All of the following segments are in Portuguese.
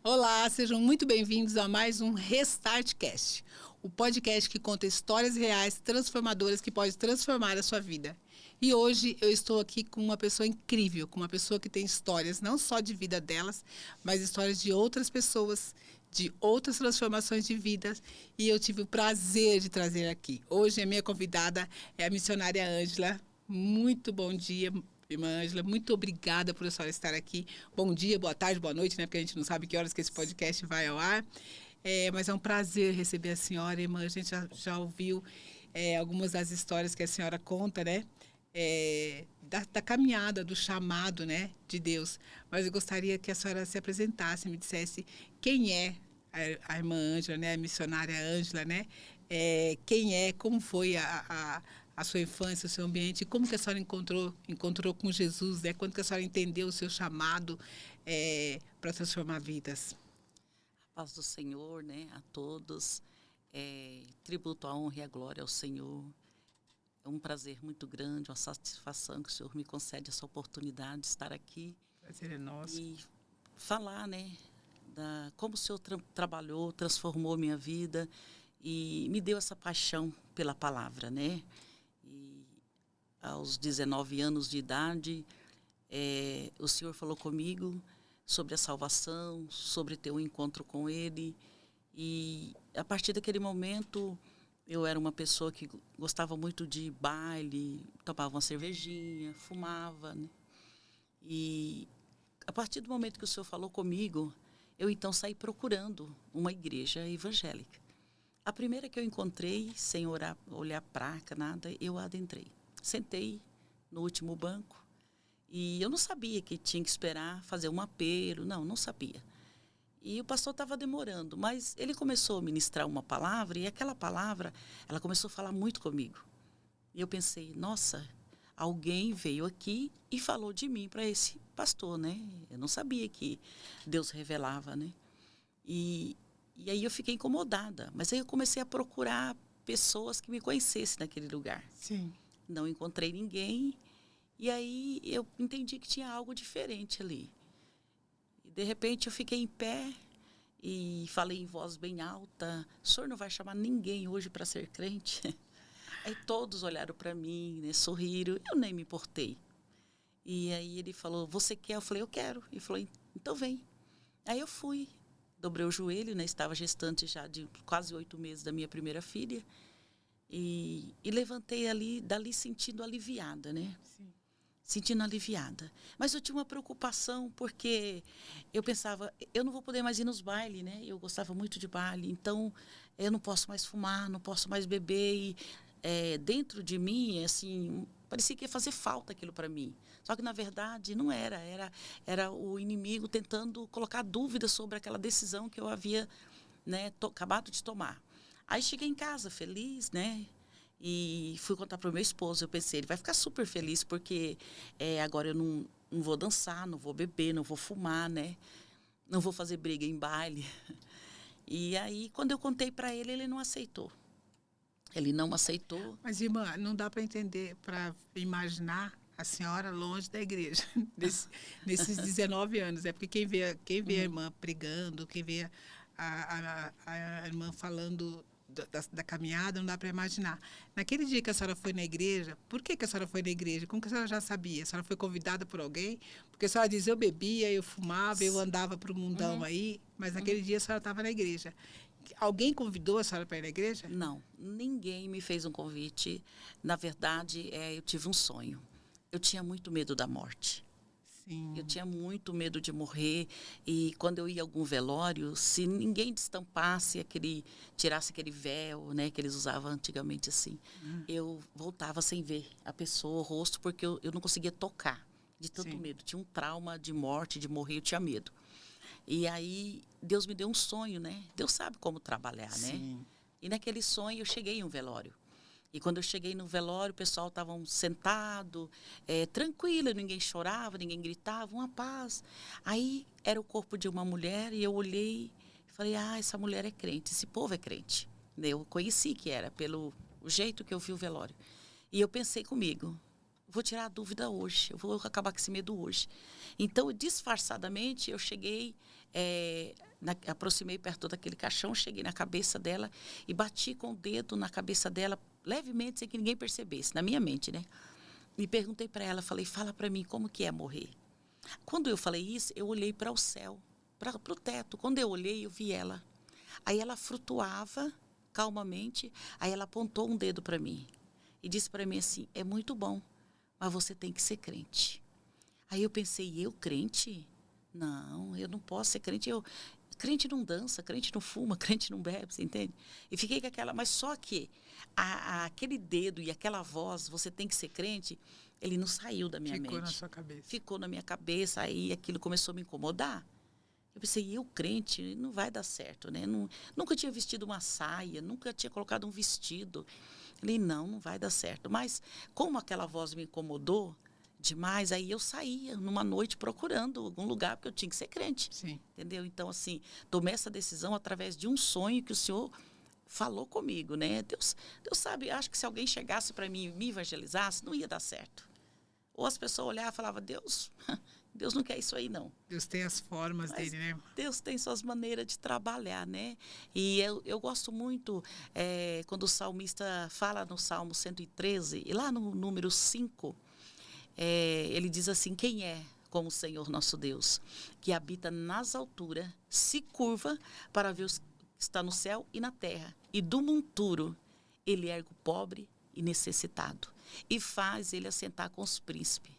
Olá, sejam muito bem-vindos a mais um Restartcast, o podcast que conta histórias reais transformadoras que podem transformar a sua vida. E hoje eu estou aqui com uma pessoa incrível, com uma pessoa que tem histórias não só de vida delas, mas histórias de outras pessoas, de outras transformações de vidas, e eu tive o prazer de trazer aqui. Hoje a minha convidada é a missionária Ângela. Muito bom dia, irmã Ângela, muito obrigada por a senhora estar aqui. Bom dia, boa tarde, boa noite, né? Porque a gente não sabe que horas que esse podcast vai ao ar. Mas é um prazer receber a senhora, irmã. A gente já ouviu algumas das histórias que a senhora conta, né? Da caminhada, do chamado, né, de Deus. Mas eu gostaria que a senhora se apresentasse, me dissesse quem é a irmã Ângela, né, a missionária Ângela, né? Quem é, como foi a sua infância, o seu ambiente, como que a senhora encontrou com Jesus, né? Quando que a senhora entendeu o seu chamado para transformar vidas? A paz do Senhor, né, a todos. Tributo a honra e a glória ao Senhor. É um prazer muito grande, uma satisfação que o Senhor me concede essa oportunidade de estar aqui. Prazer é nosso. E falar, né, como o Senhor trabalhou, transformou minha vida e me deu essa paixão pela palavra, né? E aos 19 anos de idade, o Senhor falou comigo sobre a salvação, sobre ter um encontro com Ele. E a partir daquele momento, eu era uma pessoa que gostava muito de baile, tomava uma cervejinha, fumava, né? E a partir do momento que o Senhor falou comigo, eu então saí procurando uma igreja evangélica. A primeira que eu encontrei, sem olhar a placa, nada, eu adentrei. Sentei no último banco e eu não sabia que tinha que esperar fazer um apelo, não sabia. E o pastor estava demorando, mas ele começou a ministrar uma palavra e aquela palavra, ela começou a falar muito comigo. E eu pensei, nossa, alguém veio aqui e falou de mim para esse pastor, né? Eu não sabia que Deus revelava, né? E aí eu fiquei incomodada, mas aí eu comecei a procurar pessoas que me conhecessem naquele lugar. Sim. Não encontrei ninguém e aí eu entendi que tinha algo diferente ali. E de repente eu fiquei em pé e falei em voz bem alta, o senhor não vai chamar ninguém hoje para ser crente? Aí todos olharam para mim, né, sorriram, eu nem me importei. E aí ele falou, você quer? Eu falei, eu quero. Ele falou, então vem. Aí eu fui, dobrei o joelho, né, estava gestante já de quase 8 meses da minha primeira filha. E levantei dali sentindo aliviada, né? Sim. Sentindo aliviada. Mas eu tinha uma preocupação, porque eu pensava, eu não vou poder mais ir nos bailes, né? Eu gostava muito de baile, então eu não posso mais fumar, não posso mais beber. E dentro de mim, assim, parecia que ia fazer falta aquilo para mim. Só que, na verdade, não era. Era o inimigo tentando colocar dúvidas sobre aquela decisão que eu havia, né, acabado de tomar. Aí cheguei em casa feliz, né? E fui contar para o meu esposo. Eu pensei, ele vai ficar super feliz porque agora eu não vou dançar, não vou beber, não vou fumar, né? Não vou fazer briga em baile. E aí, quando eu contei para ele, ele não aceitou. Ele não aceitou. Mas, irmã, não dá para entender, para imaginar a senhora longe da igreja nesses 19 anos. Porque quem vê a irmã pregando, quem vê a irmã falando da caminhada, não dá para imaginar. Naquele dia que a senhora foi na igreja, por que a senhora foi na igreja? Como que a senhora já sabia? A senhora foi convidada por alguém? Porque a senhora diz, eu bebia, eu fumava, eu andava para o mundão aí, mas naquele dia a senhora estava na igreja. Alguém convidou a senhora para ir na igreja? Não, ninguém me fez um convite. Na verdade, eu tive um sonho. Eu tinha muito medo da morte. Sim. Eu tinha muito medo de morrer e quando eu ia a algum velório, se ninguém destampasse tirasse aquele véu, né, que eles usavam antigamente assim, eu voltava sem ver a pessoa, o rosto, porque eu não conseguia tocar de tanto Sim. medo. Tinha um trauma de morte, de morrer, eu tinha medo. E aí Deus me deu um sonho, né? Deus sabe como trabalhar, né? Sim. E naquele sonho eu cheguei em um velório. E quando eu cheguei no velório, o pessoal estava sentado, tranquilo, ninguém chorava, ninguém gritava, uma paz. Aí era o corpo de uma mulher e eu olhei e falei, essa mulher é crente, esse povo é crente. Eu conheci que era, pelo jeito que eu vi o velório. E eu pensei comigo, vou tirar a dúvida hoje, eu vou acabar com esse medo hoje. Então, disfarçadamente, eu cheguei Aproximei perto daquele caixão, cheguei na cabeça dela e bati com o dedo na cabeça dela, levemente, sem que ninguém percebesse, na minha mente, né? E perguntei para ela, falei, fala para mim como que é morrer. Quando eu falei isso, eu olhei para o céu, para o teto. Quando eu olhei, eu vi ela. Aí ela flutuava calmamente, aí ela apontou um dedo para mim e disse para mim assim, é muito bom, mas você tem que ser crente. Aí eu pensei, eu crente? Não, eu não posso ser crente. Crente não dança, crente não fuma, crente não bebe, você entende? E fiquei com aquela, mas só que aquele dedo e aquela voz, você tem que ser crente, ele não saiu da minha mente. Ficou na sua cabeça. Ficou na minha cabeça, aí aquilo começou a me incomodar. Eu pensei, eu crente, não vai dar certo, né? Nunca tinha vestido uma saia, nunca tinha colocado um vestido. Falei, não vai dar certo. Mas como aquela voz me incomodou demais, aí eu saía numa noite procurando algum lugar, porque eu tinha que ser crente. Sim. Entendeu? Então, assim, tomei essa decisão através de um sonho que o Senhor falou comigo, né? Deus sabe, acho que se alguém chegasse para mim e me evangelizasse, não ia dar certo. Ou as pessoas olhavam e falavam, Deus não quer isso aí, não. Deus tem as formas Mas dele, né? Deus tem suas maneiras de trabalhar, né? E eu gosto muito quando o salmista fala no Salmo 113, e lá no número 5, ele diz assim, quem é como o Senhor nosso Deus, que habita nas alturas, se curva para ver o que está no céu e na terra, e do monturo ele ergue o pobre e necessitado, e faz ele assentar com os príncipes.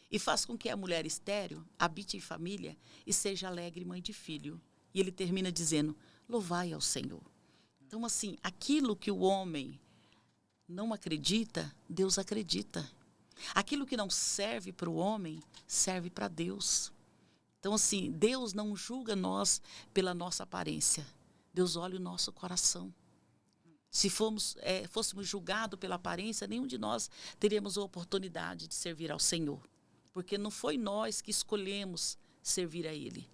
E faz com que a mulher estéril habite em família e seja alegre mãe de filho. E ele termina dizendo, louvai ao Senhor. Então, assim, aquilo que o homem não acredita, Deus acredita. Aquilo que não serve para o homem, serve para Deus. Então, assim, Deus não julga nós pela nossa aparência. Deus olha o nosso coração. Se fôssemos julgados pela aparência, nenhum de nós teríamos a oportunidade de servir ao Senhor. Porque não foi nós que escolhemos servir a Ele.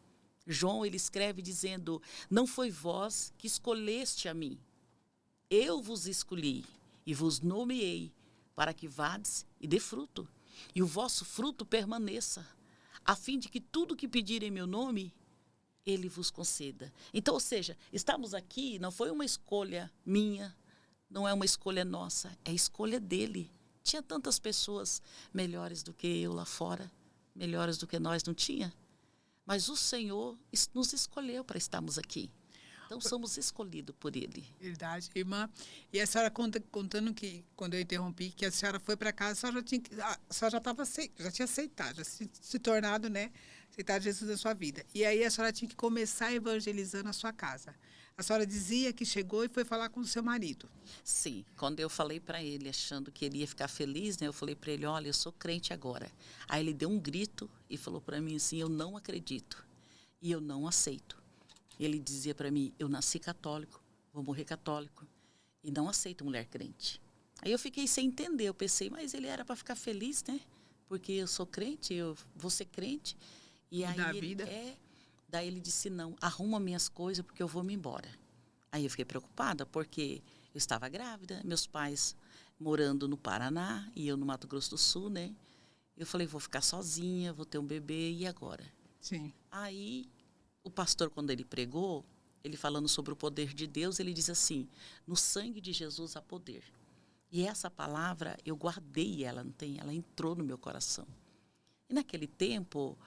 João, ele escreve dizendo, não foi vós que escolheste a mim. Eu vos escolhi e vos nomeei para que vades e dê fruto. E o vosso fruto permaneça, a fim de que tudo que pedirem em meu nome, Ele vos conceda. Então, ou seja, estamos aqui, não foi uma escolha minha, não é uma escolha nossa, é a escolha dEle. Tinha tantas pessoas melhores do que eu lá fora, melhores do que nós, não tinha? Mas o Senhor nos escolheu para estarmos aqui. Então, somos escolhidos por Ele. Verdade. Irmã, e a senhora contando que, quando eu interrompi, que a senhora foi para casa, a senhora já tinha aceitado, já se tornado, né? Aceitado Jesus na sua vida. E aí a senhora tinha que começar evangelizando a sua casa. A senhora dizia que chegou e foi falar com o seu marido. Sim, quando eu falei para ele, achando que ele ia ficar feliz, né? Eu falei para ele, olha, eu sou crente agora. Aí ele deu um grito e falou para mim assim, eu não acredito e eu não aceito. Ele dizia para mim, eu nasci católico, vou morrer católico e não aceito mulher crente. Aí eu fiquei sem entender, eu pensei, mas ele era para ficar feliz, né? Porque eu sou crente, eu vou ser crente. E aí daí ele disse, não, arruma minhas coisas porque eu vou me embora. Aí eu fiquei preocupada porque eu estava grávida, meus pais morando no Paraná e eu no Mato Grosso do Sul, né? Eu falei, vou ficar sozinha, vou ter um bebê, e agora? Sim. Aí o pastor, quando ele pregou, ele falando sobre o poder de Deus, ele diz assim, no sangue de Jesus há poder. E essa palavra, eu guardei ela, não tem? Ela entrou no meu coração. E naquele tempo,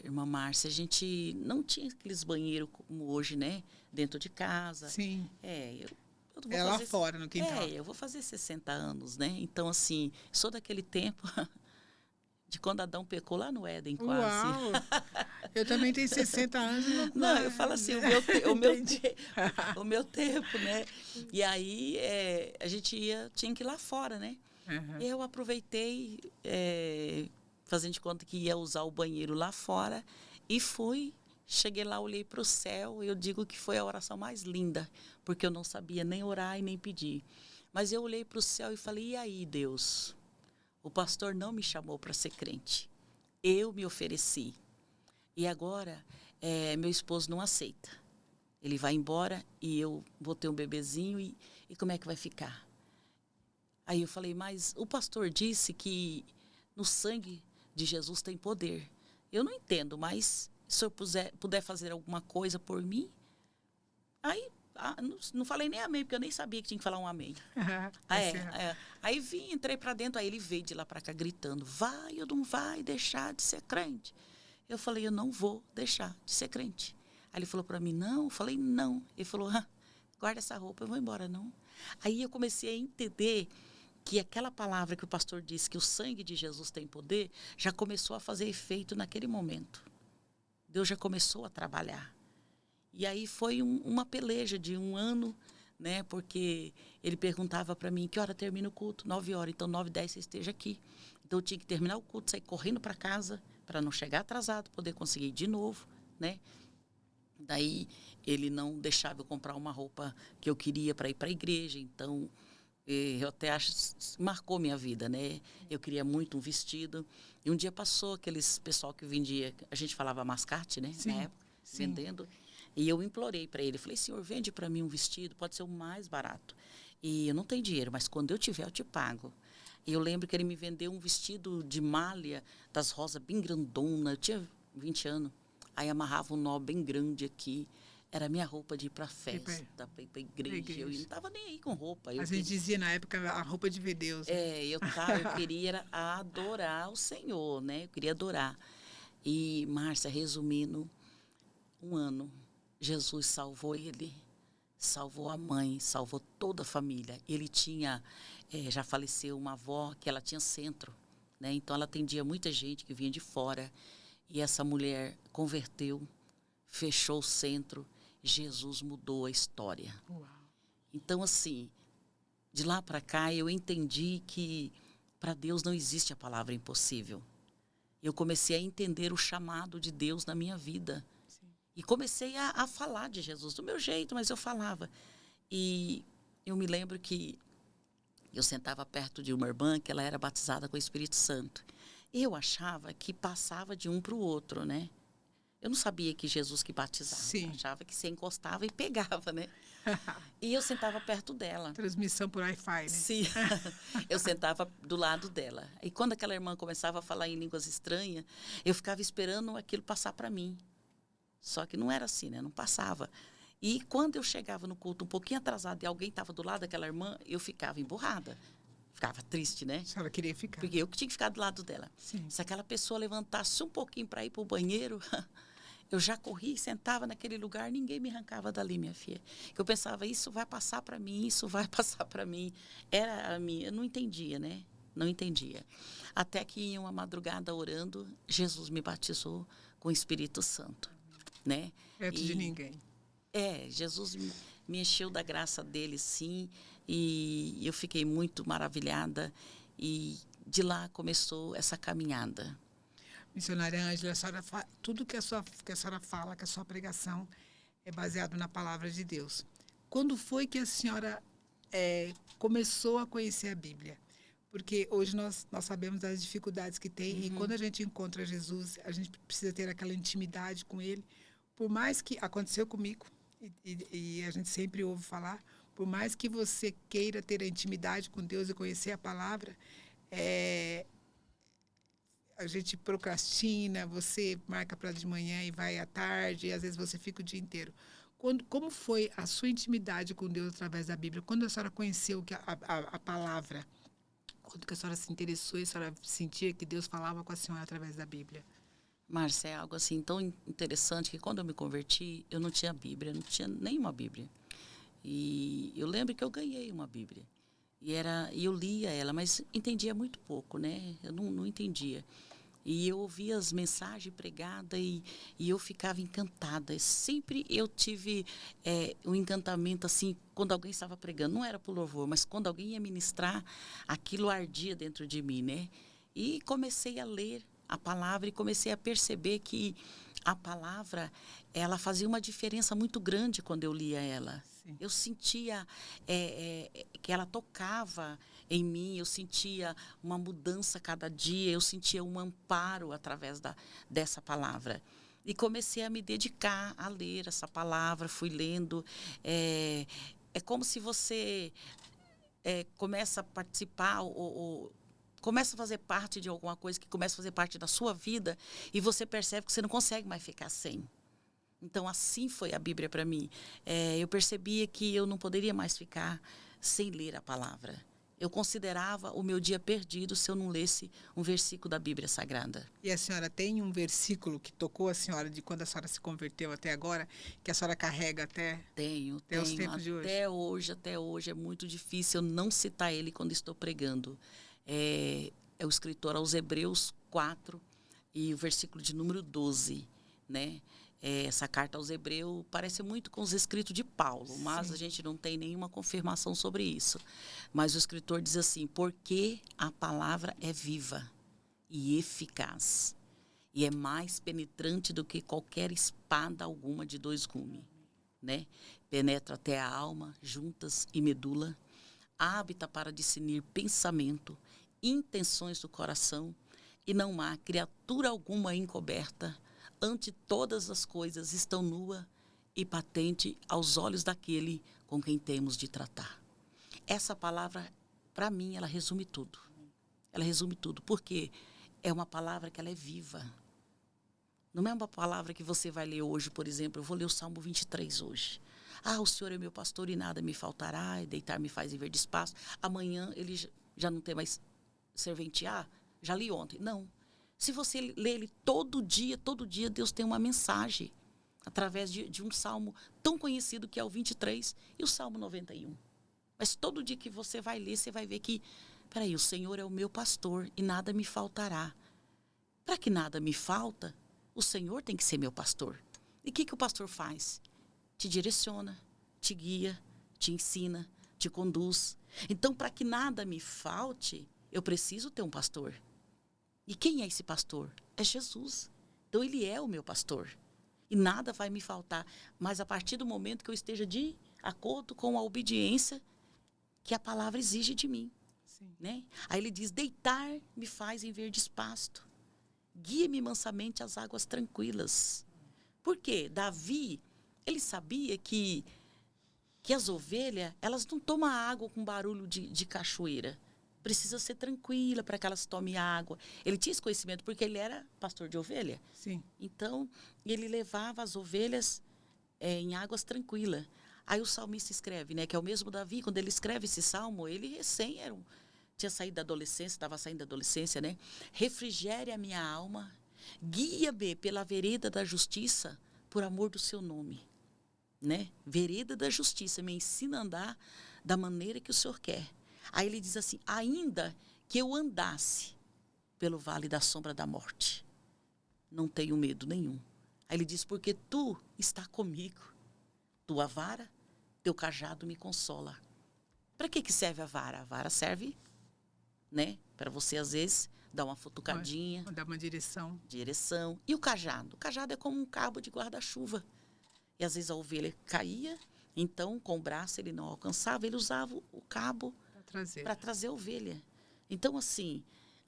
irmã Márcia, a gente não tinha aqueles banheiros como hoje, né? Dentro de casa. Sim. Eu vou fazer, lá fora, no quintal. Eu vou fazer 60 anos, né? Então, assim, sou daquele tempo de quando Adão pecou lá no Éden, quase. Uau! Eu também tenho 60 anos. Não, eu falo assim, o meu tempo, né? E aí, a gente tinha que ir lá fora, né? Uhum. Eu aproveitei, fazendo de conta que ia usar o banheiro lá fora, e fui, cheguei lá, olhei para o céu, eu digo que foi a oração mais linda, porque eu não sabia nem orar e nem pedir. Mas eu olhei para o céu e falei, e aí, Deus? O pastor não me chamou para ser crente. Eu me ofereci. E agora, meu esposo não aceita. Ele vai embora e eu vou ter um bebezinho e como é que vai ficar? Aí eu falei, mas o pastor disse que no sangue de Jesus tem poder. Eu não entendo, mas se o senhor puder fazer alguma coisa por mim. Aí, não falei nem amém, porque eu nem sabia que tinha que falar um amém. Aí entrei para dentro, aí ele veio de lá para cá gritando, vai ou não vai deixar de ser crente? Eu falei, eu não vou deixar de ser crente. Aí ele falou para mim, não. Eu falei, não. Ele falou, guarda essa roupa, eu vou embora, não. Aí eu comecei a entender que aquela palavra que o pastor disse, que o sangue de Jesus tem poder, já começou a fazer efeito naquele momento. Deus já começou a trabalhar. E aí foi uma peleja de 1 ano, né? Porque ele perguntava para mim, que hora termina o culto? 9h, então 9h10 você esteja aqui. Então eu tinha que terminar o culto, sair correndo para casa, para não chegar atrasado, poder conseguir ir de novo, né? Daí ele não deixava eu comprar uma roupa que eu queria para ir para a igreja, então eu até acho marcou minha vida, né? Eu queria muito um vestido. E um dia passou aqueles pessoal que vendia, a gente falava mascate, né? Sim, na época, sim. vendendo. E eu implorei para ele, falei, senhor, vende para mim um vestido, pode ser o mais barato. E eu não tenho dinheiro, mas quando eu tiver eu te pago. E eu lembro que ele me vendeu um vestido de malha, das rosas bem grandona, eu tinha 20 anos. Aí amarrava um nó bem grande aqui. Era a minha roupa de ir para a festa, para ir para a igreja. Eu não estava nem aí com roupa. A gente dizia na época a roupa de ver Deus. Né? Eu queria era adorar o Senhor, né? Eu queria adorar. E, Márcia, resumindo, 1 ano, Jesus salvou ele, salvou a mãe, salvou toda a família. Ele tinha, já faleceu uma avó, que ela tinha centro, né? Então ela atendia muita gente que vinha de fora. E essa mulher converteu, fechou o centro, Jesus mudou a história. Uau. Então, assim, de lá para cá eu entendi que para Deus não existe a palavra impossível. Eu comecei a entender o chamado de Deus na minha vida. Sim. E comecei a falar de Jesus do meu jeito, mas eu falava. E eu me lembro que eu sentava perto de uma irmã que ela era batizada com o Espírito Santo. Eu achava que passava de um para o outro, né? Eu não sabia que Jesus que batizava. Sim. Eu achava que você encostava e pegava, né? E eu sentava perto dela. Transmissão por Wi-Fi, né? Sim. Eu sentava do lado dela. E quando aquela irmã começava a falar em línguas estranhas, eu ficava esperando aquilo passar para mim. Só que não era assim, né? Não passava. E quando eu chegava no culto um pouquinho atrasado e alguém estava do lado daquela irmã, eu ficava emburrada. Ficava triste, né? A senhora queria ficar. Porque eu que tinha que ficar do lado dela. Sim. Se aquela pessoa levantasse um pouquinho para ir para o banheiro, eu já corri e sentava naquele lugar, ninguém me arrancava dali, minha filha. Eu pensava, isso vai passar para mim, isso vai passar para mim. Era a minha, eu não entendia, né? Não entendia. Até que em uma madrugada orando, Jesus me batizou com o Espírito Santo, né? Perto de ninguém. Jesus me encheu da graça dele, sim, e eu fiquei muito maravilhada. E de lá começou essa caminhada. Missionária Ângela, tudo que a senhora fala, que a sua pregação é baseado na palavra de Deus. Quando foi que a senhora começou a conhecer a Bíblia? Porque hoje nós sabemos das dificuldades que tem, e quando a gente encontra Jesus, a gente precisa ter aquela intimidade com Ele. Por mais que aconteceu comigo, e a gente sempre ouve falar, por mais que você queira ter a intimidade com Deus e conhecer a palavra, a gente procrastina, você marca para de manhã e vai à tarde, e às vezes você fica o dia inteiro. Como foi a sua intimidade com Deus através da Bíblia? Quando a senhora conheceu a palavra? Quando que a senhora se interessou e a senhora sentia que Deus falava com a senhora através da Bíblia? Márcia, é algo assim tão interessante que quando eu me converti, eu não tinha Bíblia, não tinha nenhuma Bíblia. E eu lembro que eu ganhei uma Bíblia. E eu lia ela, mas entendia muito pouco, né? Eu não entendia. E eu ouvia as mensagens pregadas e eu ficava encantada. Sempre eu tive um encantamento, assim, quando alguém estava pregando. Não era por louvor, mas quando alguém ia ministrar, aquilo ardia dentro de mim, né? E comecei a ler a palavra e comecei a perceber que a palavra, ela fazia uma diferença muito grande quando eu lia ela. Sim. Eu sentia que ela tocava em mim, eu sentia uma mudança cada dia, eu sentia um amparo através dessa palavra. E comecei a me dedicar a ler essa palavra, fui lendo. É como se você começa a participar, começa a fazer parte de alguma coisa que começa a fazer parte da sua vida e você percebe que você não consegue mais ficar sem. Então, assim foi a Bíblia para mim. Eu percebia que eu não poderia mais ficar sem ler a palavra. Eu considerava o meu dia perdido se eu não lesse um versículo da Bíblia Sagrada. E a senhora tem um versículo que tocou a senhora de quando a senhora se converteu até agora, que a senhora carrega até Tenho. os tempos de hoje? Até hoje é muito difícil eu não citar ele quando estou pregando. É o escritor aos Hebreus 4 e o versículo de número 12, né? Essa carta aos Hebreus parece muito com os escritos de Paulo, mas a gente não tem nenhuma confirmação sobre isso. Mas o escritor diz assim, porque a palavra é viva e eficaz, e é mais penetrante do que qualquer espada alguma de 2 gumes, né? Penetra até a alma, juntas e medula, hábita para discernir pensamento, intenções do coração, e não há criatura alguma encoberta. Ante todas as coisas estão nua e patente aos olhos daquele com quem temos de tratar. Essa palavra, para mim, ela resume tudo. Ela resume tudo, porque é uma palavra que ela é viva. Não é uma palavra que você vai ler hoje, por exemplo, eu vou ler o Salmo 23 hoje. O Senhor é meu pastor e nada me faltará, e deitar me faz em verde espaço. Amanhã ele já não tem mais serventear, já li ontem. Não. Se você lê ele todo dia, Deus tem uma mensagem através de um salmo tão conhecido que é o 23 e o Salmo 91. Mas todo dia que você vai ler, você vai ver que, peraí, o Senhor é o meu pastor e nada me faltará. Para que nada me falta, o Senhor tem que ser meu pastor. E o que o pastor faz? Te direciona, te guia, te ensina, te conduz. Então, para que nada me falte, eu preciso ter um pastor. E quem é esse pastor? É Jesus. Então, ele é o meu pastor. E nada vai me faltar. Mas a partir do momento que eu esteja de acordo com a obediência que a palavra exige de mim. Sim. Né? Aí ele diz, deitar me faz em verdes pasto. Guia-me mansamente às águas tranquilas. Por quê? Davi, ele sabia que as ovelhas, elas não tomam água com barulho de cachoeira. Precisa ser tranquila para que elas tomem água. Ele tinha esse conhecimento porque ele era pastor de ovelha. Sim. Então, ele levava as ovelhas em águas tranquilas. Aí o salmista escreve, né, que é o mesmo Davi, quando ele escreve esse salmo, ele recém tinha saído da adolescência, estava saindo da adolescência, né? Refrigere a minha alma, guia-me pela vereda da justiça, por amor do seu nome. Né? Vereda da justiça, me ensina a andar da maneira que o Senhor quer. Aí ele diz assim, ainda que eu andasse pelo vale da sombra da morte, não tenho medo nenhum. Aí ele diz, porque tu está comigo, tua vara, teu cajado me consola. Para que serve a vara? A vara serve, né, para você às vezes dar uma futucadinha, dar uma direção. E o cajado? O cajado é como um cabo de guarda-chuva. E às vezes a ovelha caía, então com o braço ele não alcançava, ele usava o cabo para trazer a ovelha. Então, assim,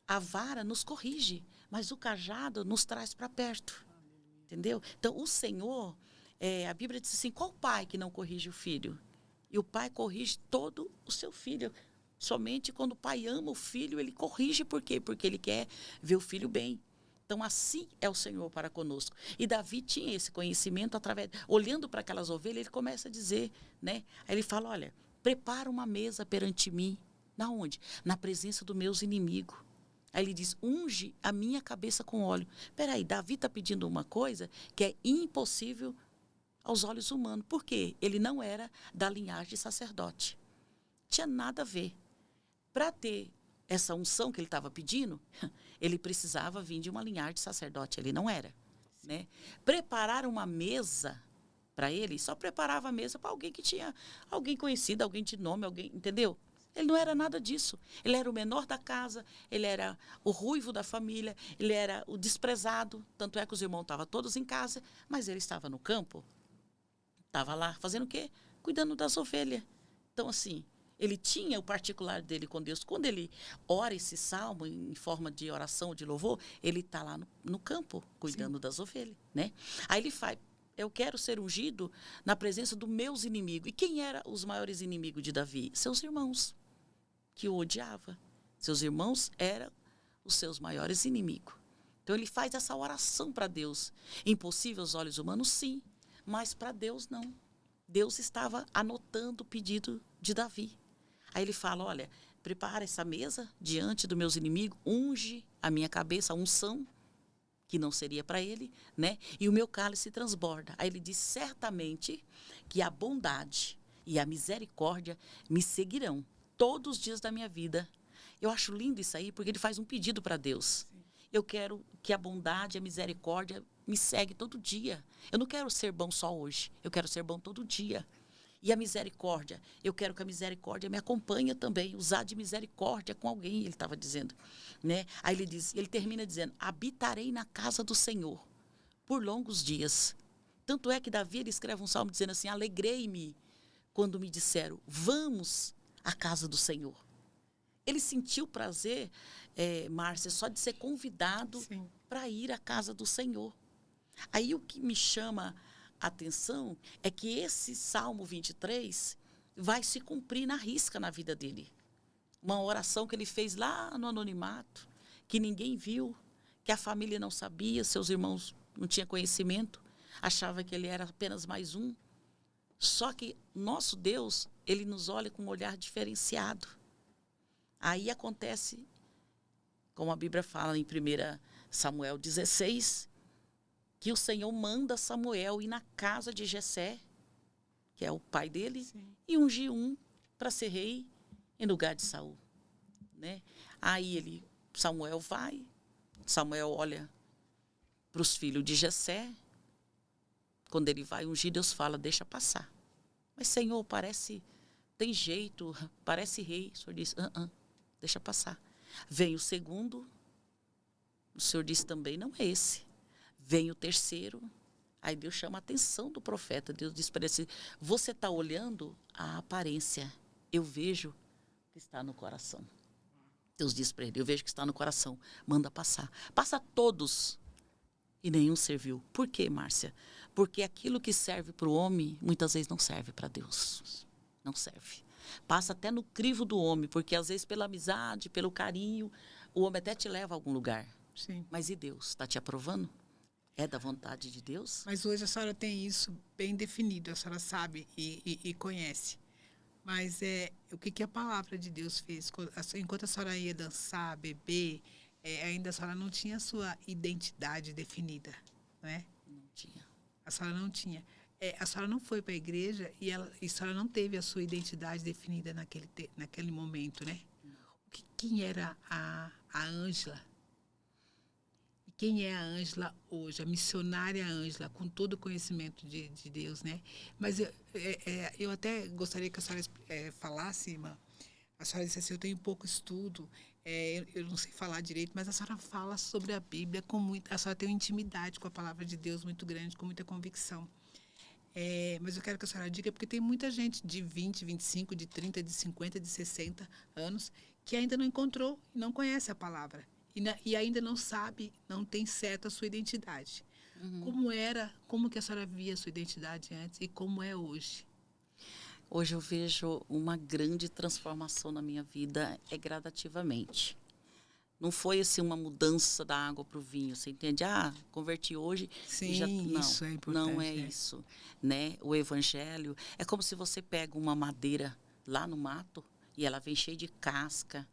a vara nos corrige, mas o cajado nos traz para perto. Entendeu? Então, o Senhor, a Bíblia diz assim, qual pai que não corrige o filho? E o pai corrige todo o seu filho. Somente quando o pai ama o filho, ele corrige. Por quê? Porque ele quer ver o filho bem. Então, assim é o Senhor para conosco. E Davi tinha esse conhecimento, olhando para aquelas ovelhas, ele começa a dizer, né? Aí ele fala, olha, prepara uma mesa perante mim. Na onde? Na presença dos meus inimigos. Aí ele diz, unge a minha cabeça com óleo. Peraí, Davi está pedindo uma coisa que é impossível aos olhos humanos. Por quê? Ele não era da linhagem de sacerdote. Tinha nada a ver. Para ter essa unção que ele estava pedindo, ele precisava vir de uma linhagem de sacerdote. Ele não era. Né? Preparar uma mesa para ele, só preparava a mesa para alguém que tinha, alguém conhecido, alguém de nome, alguém, entendeu? Ele não era nada disso. Ele era o menor da casa, ele era o ruivo da família, ele era o desprezado. Tanto é que os irmãos estavam todos em casa, mas ele estava no campo. Estava lá fazendo o quê? Cuidando das ovelhas. Então, assim, ele tinha o particular dele com Deus. Quando ele ora esse salmo em forma de oração, de louvor, ele está lá no campo, cuidando Sim. das ovelhas. Né? Aí ele faz, eu quero ser ungido na presença dos meus inimigos. E quem eram os maiores inimigos de Davi? Seus irmãos, que o odiavam. Seus irmãos eram os seus maiores inimigos. Então, ele faz essa oração para Deus. Impossível aos olhos humanos, sim, mas para Deus, não. Deus estava anotando o pedido de Davi. Aí ele fala, olha, prepara essa mesa diante dos meus inimigos, unge a minha cabeça, a unção, que não seria para ele, né? E o meu cálice transborda. Aí ele diz, certamente que a bondade e a misericórdia me seguirão todos os dias da minha vida. Eu acho lindo isso aí, porque ele faz um pedido para Deus. Sim. Eu quero que a bondade e a misericórdia me seguem todo dia. Eu não quero ser bom só hoje, eu quero ser bom todo dia. E a misericórdia, eu quero que a misericórdia me acompanhe também, usar de misericórdia com alguém, ele estava dizendo, né? Aí ele termina dizendo, habitarei na casa do Senhor por longos dias. Tanto é que Davi, ele escreve um salmo dizendo assim, alegrei-me quando me disseram, vamos à casa do Senhor. Ele sentiu prazer, Márcia, só de ser convidado para ir à casa do Senhor. Aí o que me chama atenção é que esse Salmo 23 vai se cumprir na risca na vida dele. Uma oração que ele fez lá no anonimato, que ninguém viu, que a família não sabia, seus irmãos não tinham conhecimento, achava que ele era apenas mais um. Só que nosso Deus, ele nos olha com um olhar diferenciado. Aí acontece, como a Bíblia fala em 1 Samuel 16, que o Senhor manda Samuel ir na casa de Jessé, que é o pai dele, e ungir um para ser rei em lugar de Saul, né? Aí Samuel vai, Samuel olha para os filhos de Jessé, quando ele vai ungir, Deus fala, deixa passar. Mas, Senhor, tem jeito, parece rei. O Senhor diz, deixa passar. Vem o segundo, o Senhor diz também, não é esse. Vem o terceiro, aí Deus chama a atenção do profeta. Deus diz para ele, você está olhando a aparência, eu vejo que está no coração. Deus diz para ele, eu vejo que está no coração, manda passar. Passa todos e nenhum serviu. Por quê, Márcia? Porque aquilo que serve para o homem, muitas vezes não serve para Deus. Não serve. Passa até no crivo do homem, porque às vezes pela amizade, pelo carinho, o homem até te leva a algum lugar. Sim. Mas e Deus? Está te aprovando? É da vontade de Deus? Mas hoje a senhora tem isso bem definido, a senhora sabe e conhece. Mas o que a palavra de Deus fez? Enquanto a senhora ia dançar, beber, ainda a senhora não tinha a sua identidade definida, não é? Não tinha. A senhora não tinha. A senhora não foi para a igreja e a senhora não teve a sua identidade definida naquele momento, né? Quem era a Ângela? Quem é a Ângela hoje, a missionária Ângela, com todo o conhecimento de Deus, né? Mas eu até gostaria que a senhora falasse, irmã. A senhora disse assim, eu tenho pouco estudo, eu não sei falar direito, mas a senhora fala sobre a Bíblia a senhora tem uma intimidade com a palavra de Deus muito grande, com muita convicção. Mas eu quero que a senhora diga, porque tem muita gente de 20, 25, de 30, de 50, de 60 anos que ainda não encontrou e não conhece a palavra. E ainda não sabe, não tem certa a sua identidade. Uhum. Como que a senhora via a sua identidade antes e como é hoje? Hoje eu vejo uma grande transformação na minha vida, gradativamente. Não foi assim uma mudança da água para o vinho, você entende? Converti hoje. Sim, não, isso é importante. Não é isso, né? O evangelho é como se você pega uma madeira lá no mato e ela vem cheia de casca,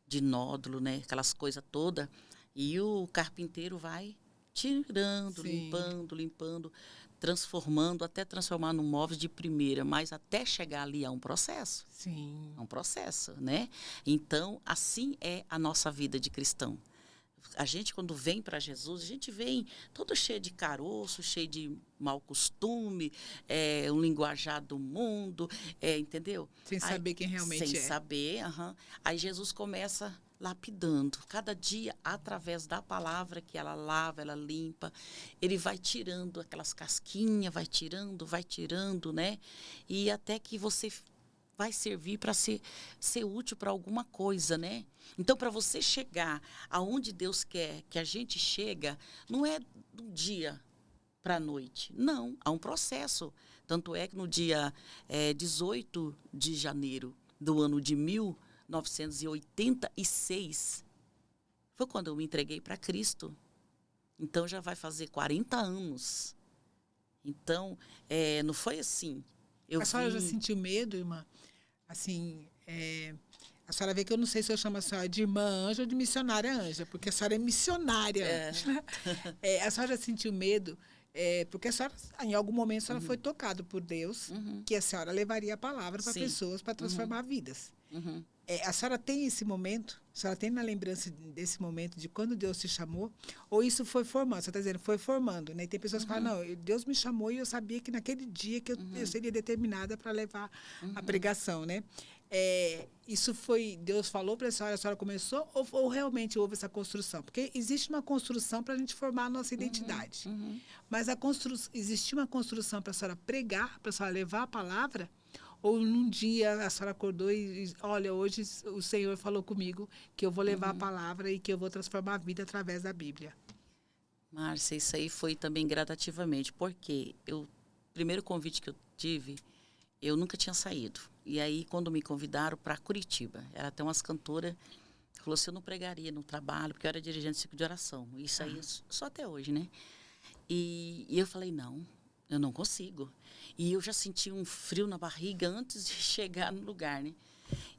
de nódulo, né? Aquelas coisas todas. E o carpinteiro vai tirando, limpando, transformando, até transformar num móvel de primeira. Mas até chegar ali é um processo. Sim. É um processo, né? Então, assim é a nossa vida de cristão. A gente, quando vem para Jesus, a gente vem todo cheio de caroço, cheio de mau costume, um linguajar do mundo, entendeu? Sem saber quem realmente Sem saber, Aí Jesus começa lapidando. Cada dia, através da palavra que ela lava, ela limpa, ele vai tirando aquelas casquinhas, vai tirando, né? E até que você vai servir para ser útil para alguma coisa, né? Então, para você chegar aonde Deus quer que a gente chega, não é do dia para a noite. Não, há um processo. Tanto é que no dia 18 de janeiro do ano de 1900, 1986, foi quando eu me entreguei para Cristo. Então, já vai fazer 40 anos. Então, não foi assim. A senhora já sentiu medo, irmã? Assim, a senhora vê que eu não sei se eu chamo a senhora de irmã Anja ou de missionária Anja, porque a senhora é missionária Anja. A senhora já sentiu medo? Porque a senhora, em algum momento, a senhora foi tocada por Deus, que a senhora levaria a palavra para pessoas, para transformar vidas. A senhora tem esse momento? A senhora tem na lembrança desse momento de quando Deus te chamou? Ou isso foi formando? Você está dizendo, foi formando, né? E tem pessoas que falam, não, Deus me chamou e eu sabia que naquele dia que eu seria determinada para levar a pregação, né? Isso foi, Deus falou para a senhora começou, ou realmente houve essa construção? Porque existe uma construção para a gente formar a nossa identidade. Mas existiu uma construção para a senhora pregar, para a senhora levar a palavra? Ou num dia a senhora acordou e olha, hoje o Senhor falou comigo que eu vou levar a palavra e que eu vou transformar a vida através da Bíblia? Márcia, isso aí foi também gradativamente, porque o primeiro convite que eu tive, eu nunca tinha saído. E aí, quando me convidaram para Curitiba, era até umas cantoras, falou assim, eu não pregaria no trabalho, porque eu era dirigente de ciclo de oração. Isso aí, só até hoje, né? E eu falei, não, eu não consigo. E eu já senti um frio na barriga antes de chegar no lugar, né?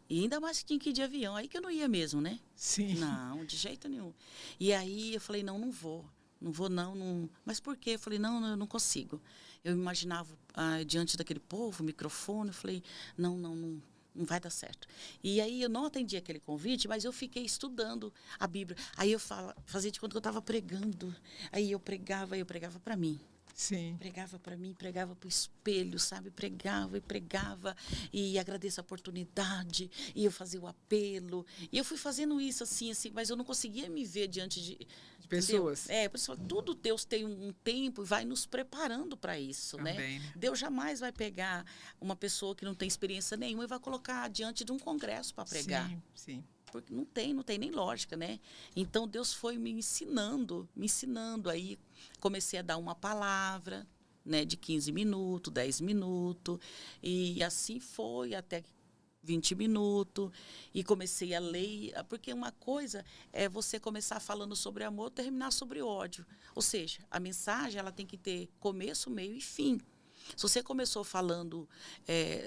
E ainda mais que tinha que ir de avião, aí que eu não ia mesmo, né? Sim. Não, de jeito nenhum. E aí eu falei, não vou. Não vou, não. Mas por quê? Eu falei, não, eu não consigo. Eu imaginava diante daquele povo, microfone, eu falei, não vai dar certo. E aí eu não atendi aquele convite, mas eu fiquei estudando a Bíblia. Aí eu fazia de conta que eu estava pregando. Aí eu pregava para mim. Sim. Pregava para mim, pregava para o espelho, sabe? Pregava e pregava e agradeço a oportunidade e eu fazia o apelo. E eu fui fazendo isso assim, mas eu não conseguia me ver diante de pessoas. Pessoal, tudo Deus tem um tempo e vai nos preparando para isso, também, né? Deus jamais vai pegar uma pessoa que não tem experiência nenhuma e vai colocar diante de um congresso para pregar. Sim. Porque não tem nem lógica, né? Então, Deus foi me ensinando. Aí comecei a dar uma palavra, né, de 15 minutos, 10 minutos, e assim foi até 20 minutos, e comecei a ler, porque uma coisa é você começar falando sobre amor, terminar sobre ódio. Ou seja, a mensagem ela tem que ter começo, meio e fim. Se você começou falando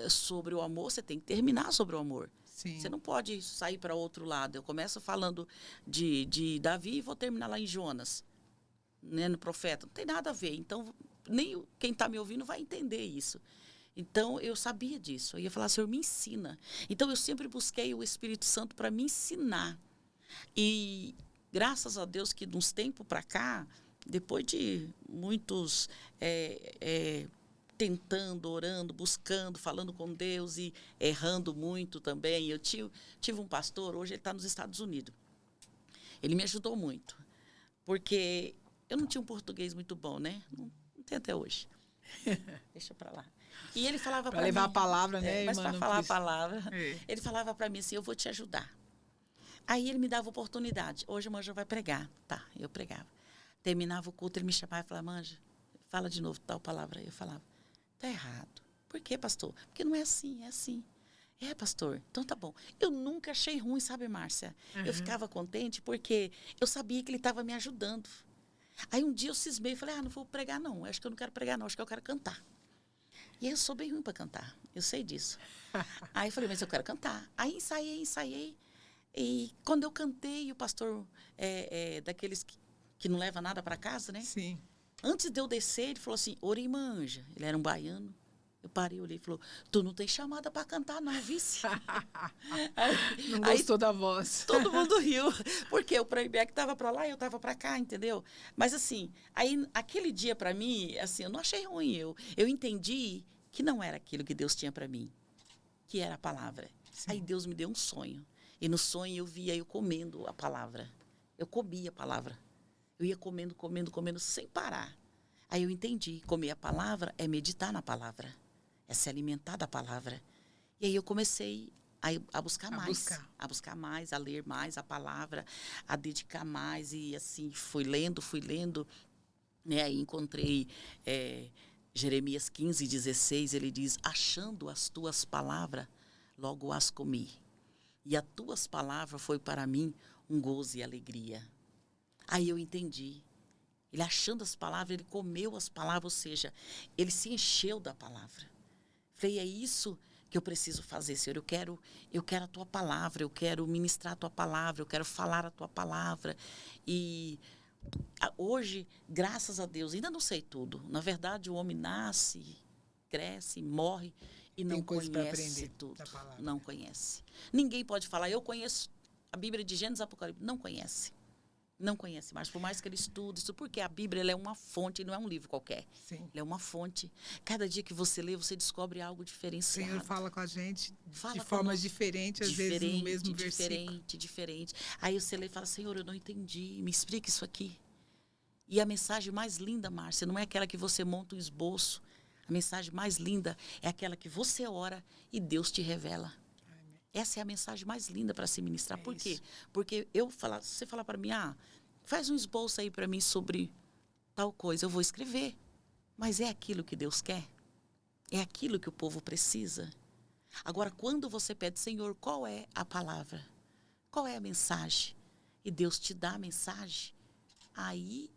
sobre o amor, você tem que terminar sobre o amor. Sim. Você não pode sair para outro lado. Eu começo falando de Davi e vou terminar lá em Jonas, né, no profeta. Não tem nada a ver. Então, nem quem está me ouvindo vai entender isso. Então, eu sabia disso. Eu ia falar, Senhor, me ensina. Então, eu sempre busquei o Espírito Santo para me ensinar. E, graças a Deus, que de uns tempos para cá, depois de muitos... tentando, orando, buscando, falando com Deus e errando muito também. Eu tive um pastor, hoje ele está nos Estados Unidos. Ele me ajudou muito, porque eu não tinha um português muito bom, né? Não tem até hoje. Deixa para lá. E ele falava para mim... Para levar a palavra, né, mas irmã? para falar a palavra, ele falava para mim assim, eu vou te ajudar. Aí ele me dava oportunidade. Hoje a Manja vai pregar. Tá, eu pregava. Terminava o culto, ele me chamava e falava, Manja, fala de novo tal palavra. Eu falava, tá errado. Por quê, pastor? Porque não é assim, é assim. É, pastor, então tá bom. Eu nunca achei ruim, sabe, Márcia? Eu ficava contente porque eu sabia que ele estava me ajudando. Aí um dia eu cismei e falei, não vou pregar não. Acho que eu não quero pregar não, acho que eu quero cantar. E eu sou bem ruim para cantar, eu sei disso. Aí eu falei, mas eu quero cantar. Aí ensaiei. E quando eu cantei, o pastor daqueles que não leva nada para casa, né? Sim. Antes de eu descer, ele falou assim, Orima Anja. Ele era um baiano. Eu parei, olhei e falou, tu não tem chamada para cantar não, vice? Não gostou da voz. Todo mundo riu, porque o playback estava para lá e eu estava para cá, entendeu? Mas assim, aí aquele dia para mim, assim, eu não achei ruim. Eu entendi que não era aquilo que Deus tinha para mim, que era a palavra. Sim. Aí Deus me deu um sonho. E no sonho eu via eu comendo a palavra. Eu comia a palavra. Eu ia comendo sem parar. Aí eu entendi, comer a palavra é meditar na palavra. É se alimentar da palavra. E aí eu comecei a buscar mais. A buscar mais, a ler mais a palavra, a dedicar mais. E assim, fui lendo. Né? Aí encontrei Jeremias 15:16, ele diz, achando as tuas palavras, logo as comi. E as tuas palavras foi para mim um gozo e alegria. Aí eu entendi. Ele achando as palavras, ele comeu as palavras, ou seja, ele se encheu da palavra. Falei, é isso que eu preciso fazer, Senhor. Eu quero a tua palavra, eu quero ministrar a tua palavra, eu quero falar a tua palavra. E hoje, graças a Deus, ainda não sei tudo. Na verdade, o homem nasce, cresce, morre e não conhece tudo. Não conhece. Ninguém pode falar, eu conheço a Bíblia de Gênesis e Apocalipse. Não conhece. Não conhece mais, por mais que ele estude isso, porque a Bíblia ela é uma fonte, não é um livro qualquer. Sim. Ela é uma fonte. Cada dia que você lê, você descobre algo diferenciado. O Senhor fala com a gente de formas diferentes, às vezes no mesmo versículo. Diferente. Aí você lê e fala, Senhor, eu não entendi, me explica isso aqui. E a mensagem mais linda, Márcia, não é aquela que você monta um esboço. A mensagem mais linda é aquela que você ora e Deus te revela. Essa é a mensagem mais linda para se ministrar. Por quê? Porque se você falar para mim, faz um esboço aí para mim sobre tal coisa, eu vou escrever. Mas é aquilo que Deus quer? É aquilo que o povo precisa? Agora, quando você pede, Senhor, qual é a palavra? Qual é a mensagem? E Deus te dá a mensagem, aí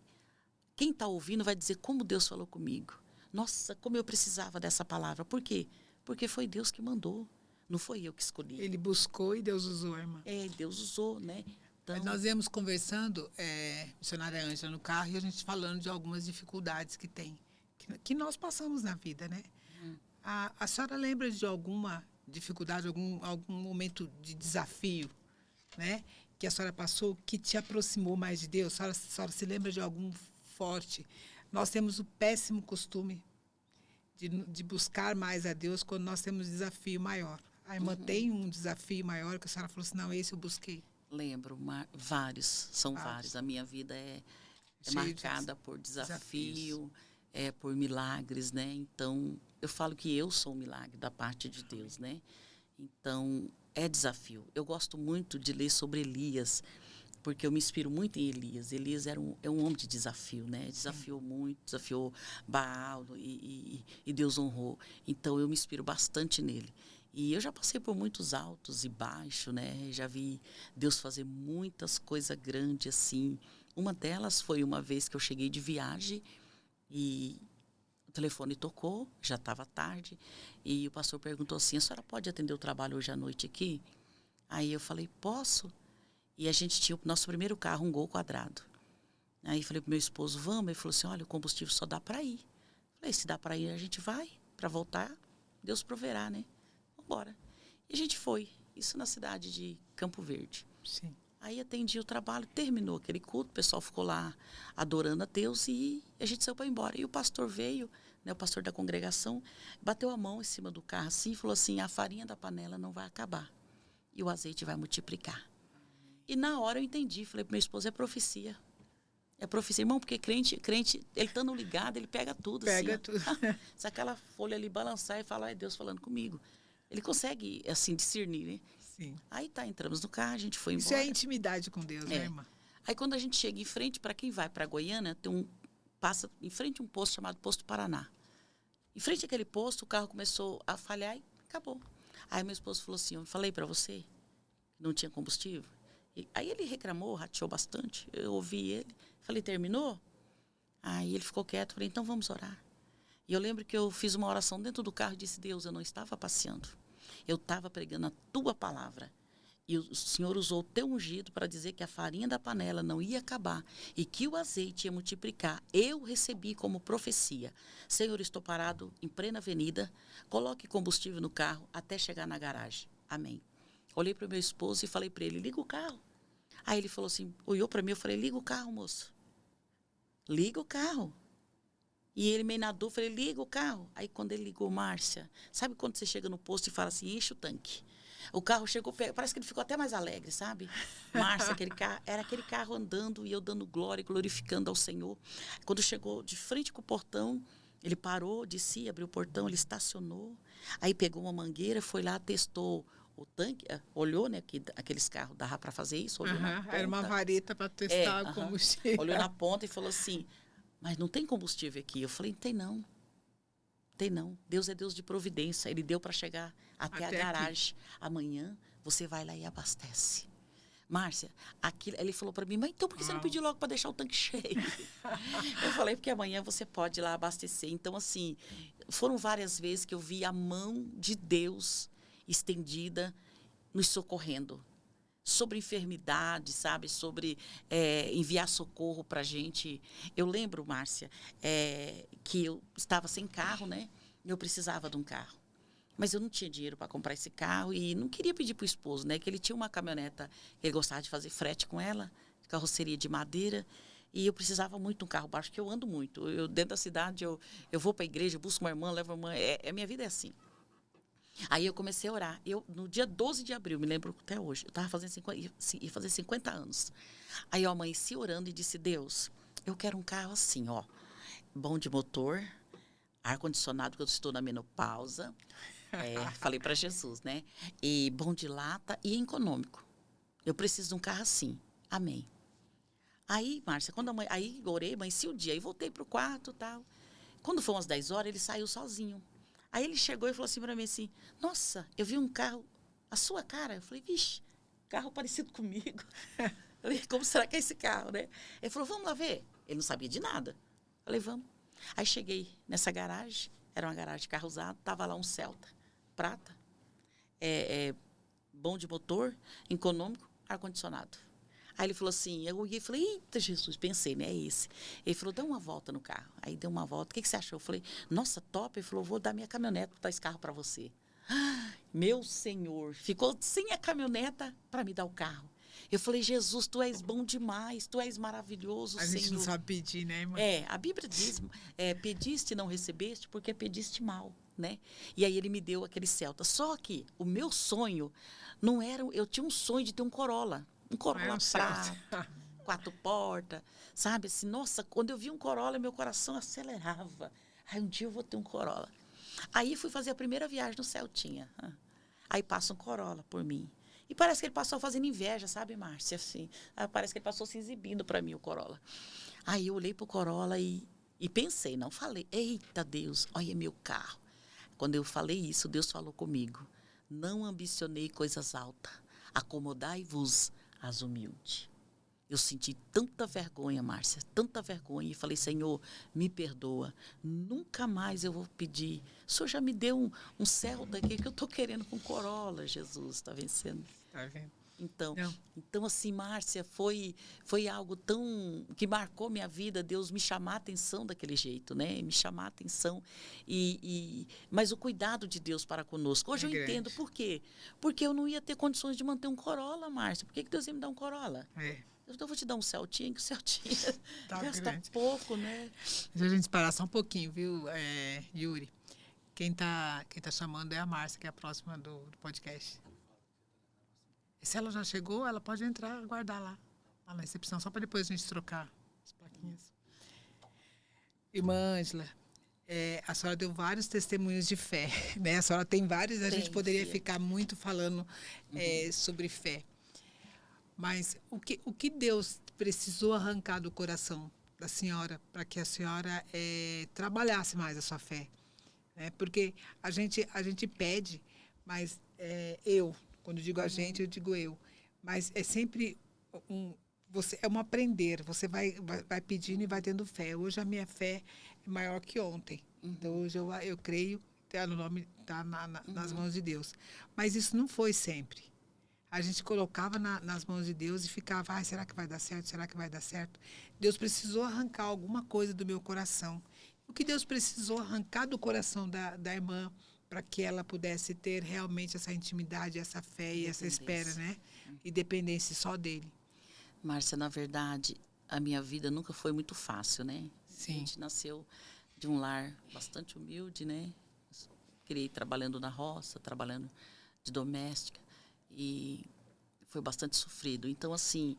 quem está ouvindo vai dizer como Deus falou comigo. Nossa, como eu precisava dessa palavra. Por quê? Porque foi Deus que mandou. Não foi eu que escolhi. Ele buscou e Deus usou, irmã. Deus usou, né? Então, nós íamos conversando, missionária Ângela, no carro, e a gente falando de algumas dificuldades que tem, que nós passamos na vida, né? A senhora lembra de alguma dificuldade, algum momento de desafio, né? Que a senhora passou, que te aproximou mais de Deus? A senhora se lembra de algum forte? Nós temos o péssimo costume de buscar mais a Deus quando nós temos um desafio maior. A irmã tem um desafio maior que a senhora falou assim, não, esse eu busquei. Lembro, são vários. A minha vida é marcada por desafio, por milagres, né? Então, eu falo que eu sou um milagre da parte de Deus, né? Então, é desafio. Eu gosto muito de ler sobre Elias, porque eu me inspiro muito em Elias. Elias é um homem de desafio, né? Desafiou muito, desafiou Baal e Deus honrou. Então, eu me inspiro bastante nele. E eu já passei por muitos altos e baixos, né? Já vi Deus fazer muitas coisas grandes, assim. Uma delas foi uma vez que eu cheguei de viagem e o telefone tocou, já estava tarde, e o pastor perguntou assim, a senhora pode atender o trabalho hoje à noite aqui? Aí eu falei, posso? E a gente tinha o nosso primeiro carro, um Gol quadrado. Aí falei pro meu esposo, vamos? Ele falou assim, olha, o combustível só dá para ir. Falei, se dá para ir, a gente vai. Para voltar, Deus proverá, né? Bora. E a gente foi. Isso na cidade de Campo Verde. Sim. Aí atendi o trabalho, terminou aquele culto, o pessoal ficou lá adorando a Deus e a gente saiu para ir embora. E o pastor veio, né, o pastor da congregação, bateu a mão em cima do carro assim e falou assim, a farinha da panela não vai acabar e o azeite vai multiplicar. E na hora eu entendi, falei para meu esposo, é profecia. É profecia, irmão, porque crente, ele estando ligado, ele pega tudo. Pega assim, tudo. Se aquela folha ali balançar e falar, é Deus falando comigo. Ele consegue, assim, discernir, né? Sim. Aí entramos no carro, a gente foi embora. Isso é intimidade com Deus, né, irmã? Aí quando a gente chega em frente, para quem vai para Goiânia, passa em frente a um posto chamado Posto Paraná. Em frente àquele posto, o carro começou a falhar e acabou. Aí meu esposo falou assim, eu falei para você que não tinha combustível. Aí ele reclamou, rateou bastante. Eu ouvi ele, falei, terminou? Aí ele ficou quieto, falei, então vamos orar. E eu lembro que eu fiz uma oração dentro do carro e disse, Deus, eu não estava passeando. Eu estava pregando a tua palavra. E o Senhor usou o teu ungido para dizer que a farinha da panela não ia acabar e que o azeite ia multiplicar. Eu recebi como profecia. Senhor, estou parado em plena avenida, coloque combustível no carro até chegar na garagem. Amém. Olhei para o meu esposo e falei para ele, liga o carro. Aí ele falou assim, olhou para mim, eu falei, liga o carro, moço. Liga o carro. E ele meio na dúvida, falei, liga o carro. Aí quando ele ligou, Márcia, sabe quando você chega no posto e fala assim, enche o tanque? O carro chegou, parece que ele ficou até mais alegre, sabe? Márcia, era aquele carro andando e eu dando glória, glorificando ao Senhor. Quando chegou de frente com o portão, ele parou, descia, abriu o portão, ele estacionou. Aí pegou uma mangueira, foi lá, testou o tanque, olhou, né, que aqueles carros dava para fazer isso, olhou na ponta. Era uma vareta para testar o combustível. Olhou na ponta e falou assim, mas não tem combustível aqui. Eu falei, não tem não. Tem não. Deus é Deus de providência. Ele deu para chegar até a garagem. Amanhã você vai lá e abastece. Márcia, ele falou para mim, mas então por que você não pediu logo para deixar o tanque cheio? Eu falei, porque amanhã você pode ir lá abastecer. Então, assim, foram várias vezes que eu vi a mão de Deus estendida nos socorrendo. Sobre enfermidade, sabe? Sobre enviar socorro para a gente. Eu lembro, Márcia, que eu estava sem carro, né? Eu precisava de um carro. Mas eu não tinha dinheiro para comprar esse carro e não queria pedir para o esposo, né? Que ele tinha uma caminhoneta, ele gostava de fazer frete com ela, carroceria de madeira. E eu precisava muito de um carro baixo, porque eu ando muito. Eu dentro da cidade, eu vou para a igreja, busco uma irmã, levo uma irmã. Minha vida é assim. Aí eu comecei a orar. No dia 12 de abril, me lembro até hoje, eu estava fazendo ia fazer 50 anos. Aí eu amanheci orando e disse, Deus, eu quero um carro assim, ó, bom de motor, ar-condicionado, porque eu estou na menopausa. Falei para Jesus, né? E bom de lata e econômico. Eu preciso de um carro assim. Amém. Aí, Márcia, aí orei, amanheci o dia. Aí voltei pro quarto e tal. Quando foram às 10 horas, ele saiu sozinho. Aí ele chegou e falou assim para mim assim, nossa, eu vi um carro, a sua cara. Eu falei, vixe, carro parecido comigo. Eu falei, como será que é esse carro, né? Ele falou, vamos lá ver. Ele não sabia de nada. Eu falei, vamos. Aí cheguei nessa garagem, era uma garagem de carro usado, tava lá um Celta, prata, bom de motor, econômico, ar-condicionado. Aí ele falou assim, eu olhei e falei, eita Jesus, pensei, né, é esse. Ele falou, dá uma volta no carro. Aí deu uma volta, o que você achou? Eu falei, nossa, top. Ele falou, vou dar minha caminhonete para dar esse carro para você. Meu Senhor, ficou sem a caminhoneta para me dar o carro. Eu falei, Jesus, tu és bom demais, tu és maravilhoso, Senhor. A gente não sabe pedir, né, irmã? A Bíblia diz, pediste e não recebeste porque pediste mal, né? E aí ele me deu aquele Celta. Só que o meu sonho não era, eu tinha um sonho de ter um Corolla prata, 4 portas, sabe? Assim, nossa, quando eu vi um Corolla, meu coração acelerava. Aí um dia eu vou ter um Corolla. Aí fui fazer a primeira viagem no Celtinha. Aí passa um Corolla por mim. E parece que ele passou fazendo inveja, sabe, Márcia? Assim, parece que ele passou se exibindo para mim, o Corolla. Aí eu olhei pro Corolla e pensei, não falei, eita Deus, olha meu carro. Quando eu falei isso, Deus falou comigo. Não ambicionei coisas altas, acomodai-vos às humildes. Eu senti tanta vergonha, Márcia, tanta vergonha. E falei, Senhor, me perdoa. Nunca mais eu vou pedir. O Senhor já me deu um Celta aqui que eu estou querendo com Corolla, Jesus, está vencendo. Tá vendo? Então, assim, Márcia, foi algo tão que marcou minha vida, Deus me chamar a atenção daquele jeito, né? Me chamar a atenção. Mas o cuidado de Deus para conosco. Hoje eu entendo por quê. Porque eu não ia ter condições de manter um Corolla, Márcia. Por que Deus ia me dar um Corolla? Eu vou te dar um Celtinha, que o Celtinha gasta pouco, né? Deixa a gente parar só um pouquinho, viu, Yuri? Quem tá chamando é a Márcia, que é a próxima do podcast. Se ela já chegou, ela pode entrar, aguardar lá na recepção, só para depois a gente trocar as plaquinhas. Irmã Ângela, a senhora deu vários testemunhos de fé, né? A senhora tem vários, a gente poderia ficar muito falando sobre fé. Mas o que Deus precisou arrancar do coração da senhora para que a senhora trabalhasse mais a sua fé? Porque a gente pede, mas quando digo a gente, eu digo eu. Mas é sempre um aprender. Você vai pedindo e vai tendo fé. Hoje a minha fé é maior que ontem. Então hoje eu creio, no nome está nas mãos de Deus. Mas isso não foi sempre. A gente colocava nas mãos de Deus e ficava, será que vai dar certo? Será que vai dar certo? Deus precisou arrancar alguma coisa do meu coração. O que Deus precisou arrancar do coração da irmã para que ela pudesse ter realmente essa intimidade, essa fé e essa espera, né? E dependência só dele. Márcia, na verdade, a minha vida nunca foi muito fácil, né? Sim. A gente nasceu de um lar bastante humilde, né? Criei trabalhando na roça, trabalhando de doméstica. E foi bastante sofrido. Então, assim,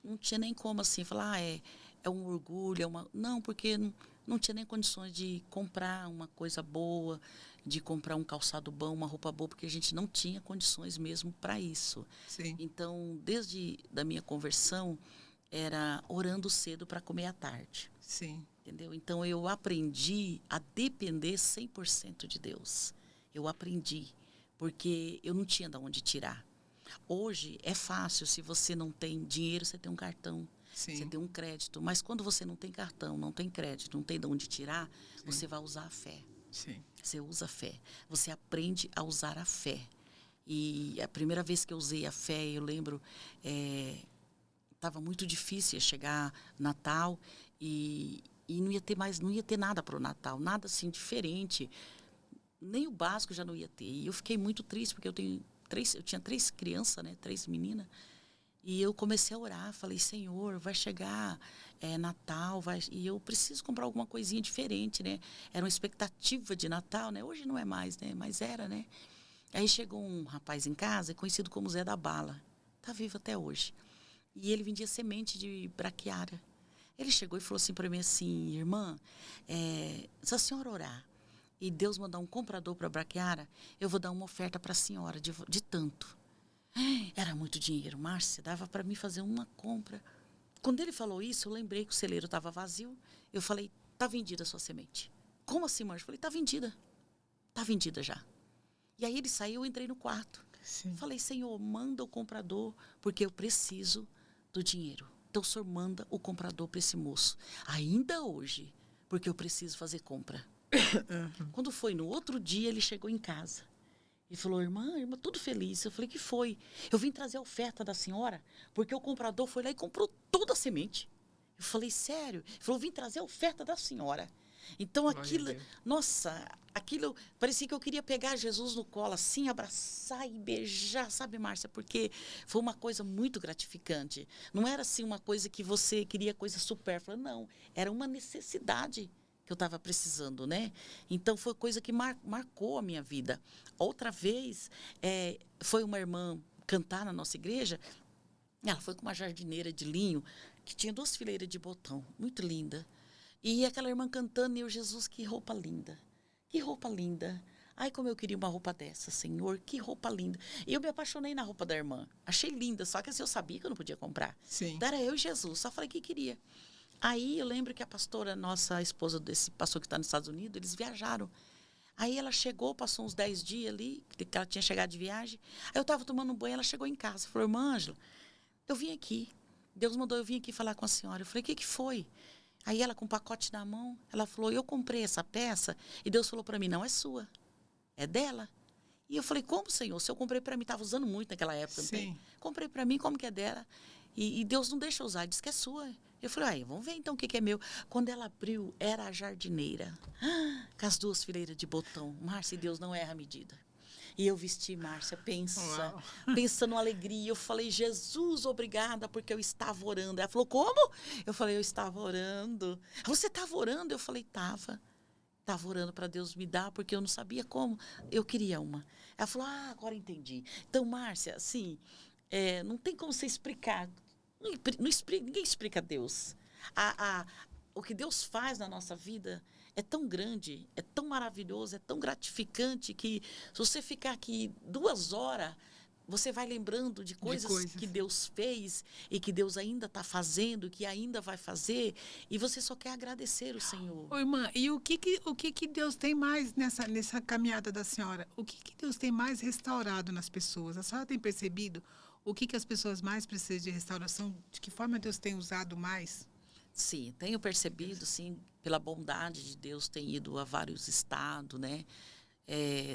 não tinha nem como, assim, falar, é um orgulho, Não, porque não tinha nem condições de comprar uma coisa boa, de comprar um calçado bom, uma roupa boa, porque a gente não tinha condições mesmo para isso. Sim. Então, desde da minha conversão, era orando cedo para comer à tarde. Sim. Entendeu? Então, eu aprendi a depender 100% de Deus. Eu aprendi. porque eu não tinha de onde tirar. Hoje é fácil, se você não tem dinheiro, você tem um cartão, Sim. você tem um crédito. Mas quando você não tem cartão, não tem crédito, não tem de onde tirar, Sim. você vai usar a fé. Sim. Você usa a fé. Você aprende a usar a fé. E a primeira vez que eu usei a fé, eu lembro, estava muito difícil chegar Natal e não ia ter mais, não ia ter nada para o Natal, nada assim diferente. Nem o básico já não ia ter. E eu fiquei muito triste, porque eu tinha 3 crianças, né, 3 meninas. E eu comecei a orar, falei, Senhor, vai chegar Natal, e eu preciso comprar alguma coisinha diferente, né? Era uma expectativa de Natal, né? Hoje não é mais, né? Mas era, né? Aí chegou um rapaz em casa, conhecido como Zé da Bala. Tá vivo até hoje. E ele vendia semente de braquiária. Ele chegou e falou assim para mim assim, irmã, se a senhora orar e Deus mandar um comprador para a braquiária, eu vou dar uma oferta para a senhora de tanto. Era muito dinheiro, Márcia, dava para mim fazer uma compra. Quando ele falou isso, eu lembrei que o celeiro estava vazio. Eu falei, tá vendida a sua semente. Como assim, Márcia? Eu falei, tá vendida. Tá vendida já. E aí ele saiu, eu entrei no quarto. Sim. Falei, Senhor, manda o comprador, porque eu preciso do dinheiro. Então o Senhor manda o comprador para esse moço. Ainda hoje, porque eu preciso fazer compra. Quando foi no outro dia, ele chegou em casa. E falou, irmã, tudo feliz. Eu falei, que foi? Eu vim trazer a oferta da senhora, porque o comprador foi lá e comprou toda a semente. Eu falei, sério? Ele falou, vim trazer a oferta da senhora. Então aquilo, nossa, aquilo, parecia que eu queria pegar Jesus no colo, assim, abraçar e beijar, sabe, Márcia? Porque foi uma coisa muito gratificante. Não era assim uma coisa que você queria coisa supérflua, não. Era uma necessidade que eu estava precisando, né? Então, foi coisa que marcou a minha vida. Outra vez, foi uma irmã cantar na nossa igreja. Ela foi com uma jardineira de linho, que tinha 2 fileiras de botão, muito linda. E aquela irmã cantando, e eu, Jesus, que roupa linda. Que roupa linda. Ai, como eu queria uma roupa dessa, Senhor, que roupa linda. E eu me apaixonei na roupa da irmã. Achei linda, só que assim, eu sabia que eu não podia comprar. Sim. Então, era eu e Jesus, só falei que queria. Aí eu lembro que a pastora, nossa esposa desse pastor que está nos Estados Unidos, eles viajaram. Aí ela chegou, passou uns 10 dias ali, que ela tinha chegado de viagem. Aí eu estava tomando um banho, ela chegou em casa. Falou, irmã Ângela, eu vim aqui. Deus mandou eu vir aqui falar com a senhora. Eu falei, o que foi? Aí ela, com um pacote na mão, ela falou, eu comprei essa peça e Deus falou para mim, não é sua, é dela. E eu falei, como, Senhor? Se eu comprei para mim, estava usando muito naquela época. Sim. Comprei para mim, como que é dela? E Deus não deixa eu usar, diz que é sua. Eu falei, vamos ver então o que é meu. Quando ela abriu, era a jardineira, com as 2 fileiras de botão. Márcia, Deus não erra a medida. E eu vesti, Márcia, pensa numa alegria. Eu falei, Jesus, obrigada, porque eu estava orando. Ela falou, como? Eu falei, eu estava orando. Você estava orando? Eu falei, estava. Estava orando para Deus me dar, porque eu não sabia como. Eu queria uma. Ela falou, agora entendi. Então, Márcia, assim, não tem como você explicar. Ninguém explica Deus. O que Deus faz na nossa vida é tão grande, é tão maravilhoso, é tão gratificante, que se você ficar aqui 2 horas, você vai lembrando de coisas que Deus fez e que Deus ainda está fazendo, que ainda vai fazer, e você só quer agradecer o Senhor. Ô, irmã, e o que Deus tem mais nessa caminhada da senhora? O que Deus tem mais restaurado nas pessoas? A senhora tem percebido o que as pessoas mais precisam de restauração? De que forma Deus tem usado mais? Sim, tenho percebido, sim, pela bondade de Deus, tem ido a vários estados, né?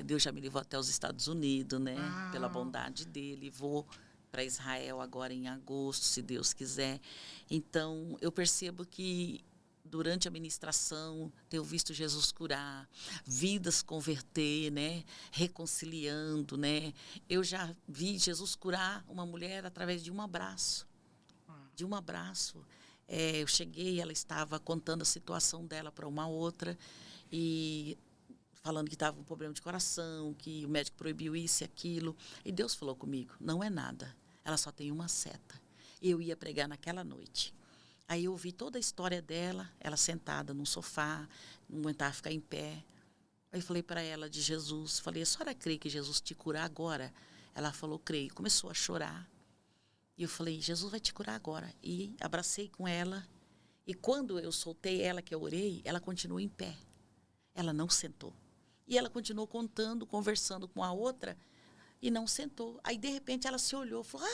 Deus já me levou até os Estados Unidos, né? Pela bondade dele. Vou para Israel agora em agosto, se Deus quiser. Então, eu percebo que durante a ministração, tenho visto Jesus curar, vidas converter, né? Reconciliando, né? Eu já vi Jesus curar uma mulher através de um abraço. De um abraço. Eu cheguei, ela estava contando a situação dela para uma outra e falando que estava com um problema de coração, que o médico proibiu isso e aquilo. E Deus falou comigo, não é nada, ela só tem uma seta. Eu ia pregar naquela noite. Aí eu ouvi toda a história dela, ela sentada num sofá, não aguentava ficar em pé. Aí eu falei para ela de Jesus, falei, a senhora crê que Jesus te curar agora? Ela falou, creio. Começou a chorar. E eu falei, Jesus vai te curar agora. E abracei com ela. E quando eu soltei ela, que eu orei, ela continuou em pé. Ela não sentou. E ela continuou contando, conversando com a outra. e não sentou. Aí, de repente, ela se olhou, falou,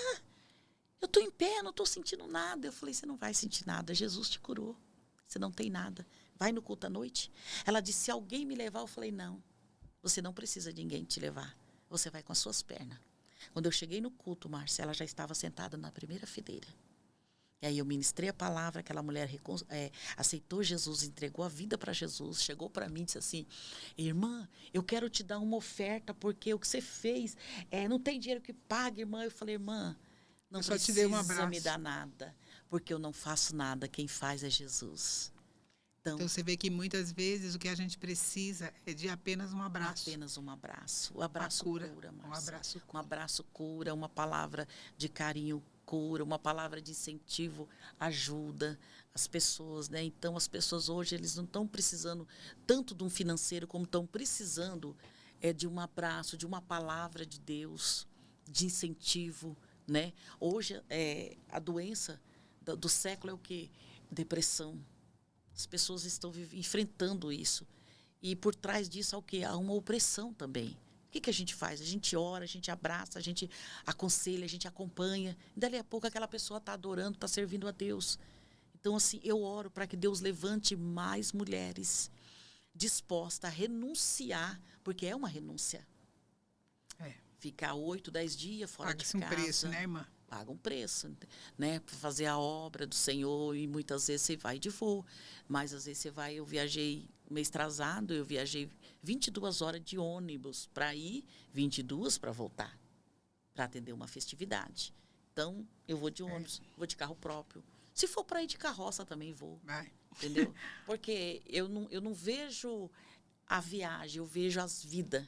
eu estou em pé, não estou sentindo nada. Eu falei, você não vai sentir nada, Jesus te curou. Você não tem nada. Vai no culto à noite. Ela disse, se alguém me levar, eu falei, não. Você não precisa de ninguém te levar. Você vai com as suas pernas. Quando eu cheguei no culto, Márcia, ela já estava sentada na primeira fileira. E aí eu ministrei a palavra, aquela mulher aceitou Jesus, entregou a vida para Jesus, chegou para mim e disse assim, irmã, eu quero te dar uma oferta, porque o que você fez, não tem dinheiro que pague, irmã. Eu falei, irmã, não eu só te dei um precisa abraço. me dar nada, porque eu não faço nada, quem faz é Jesus. Então, você vê que muitas vezes o que a gente precisa é de apenas um abraço. Apenas um abraço. O abraço cura, Márcia. Um abraço cura. Um abraço cura, uma palavra de carinho cura, uma palavra de incentivo ajuda as pessoas, né? Então, as pessoas hoje, eles não estão precisando tanto de um financeiro, como estão precisando de um abraço, de uma palavra de Deus, de incentivo, né? Hoje, a doença do século é o quê? Depressão. As pessoas estão enfrentando isso. E por trás disso há o quê? Há uma opressão também. O que a gente faz? A gente ora, a gente abraça, a gente aconselha, a gente acompanha. E dali a pouco aquela pessoa está adorando, está servindo a Deus. Então, assim, eu oro para que Deus levante mais mulheres dispostas a renunciar, porque é uma renúncia. Ficar 8, 10 dias fora de casa. Paga-se um preço, né, irmã? Paga um preço, né? Para fazer a obra do Senhor, e muitas vezes você vai de voo, mas às vezes você vai, eu viajei mês atrasado, eu viajei 22 horas de ônibus para ir, 22 para voltar, para atender uma festividade. Então, eu vou de ônibus, vou de carro próprio. Se for para ir de carroça também vou, entendeu? Porque eu não vejo a viagem, eu vejo as vidas.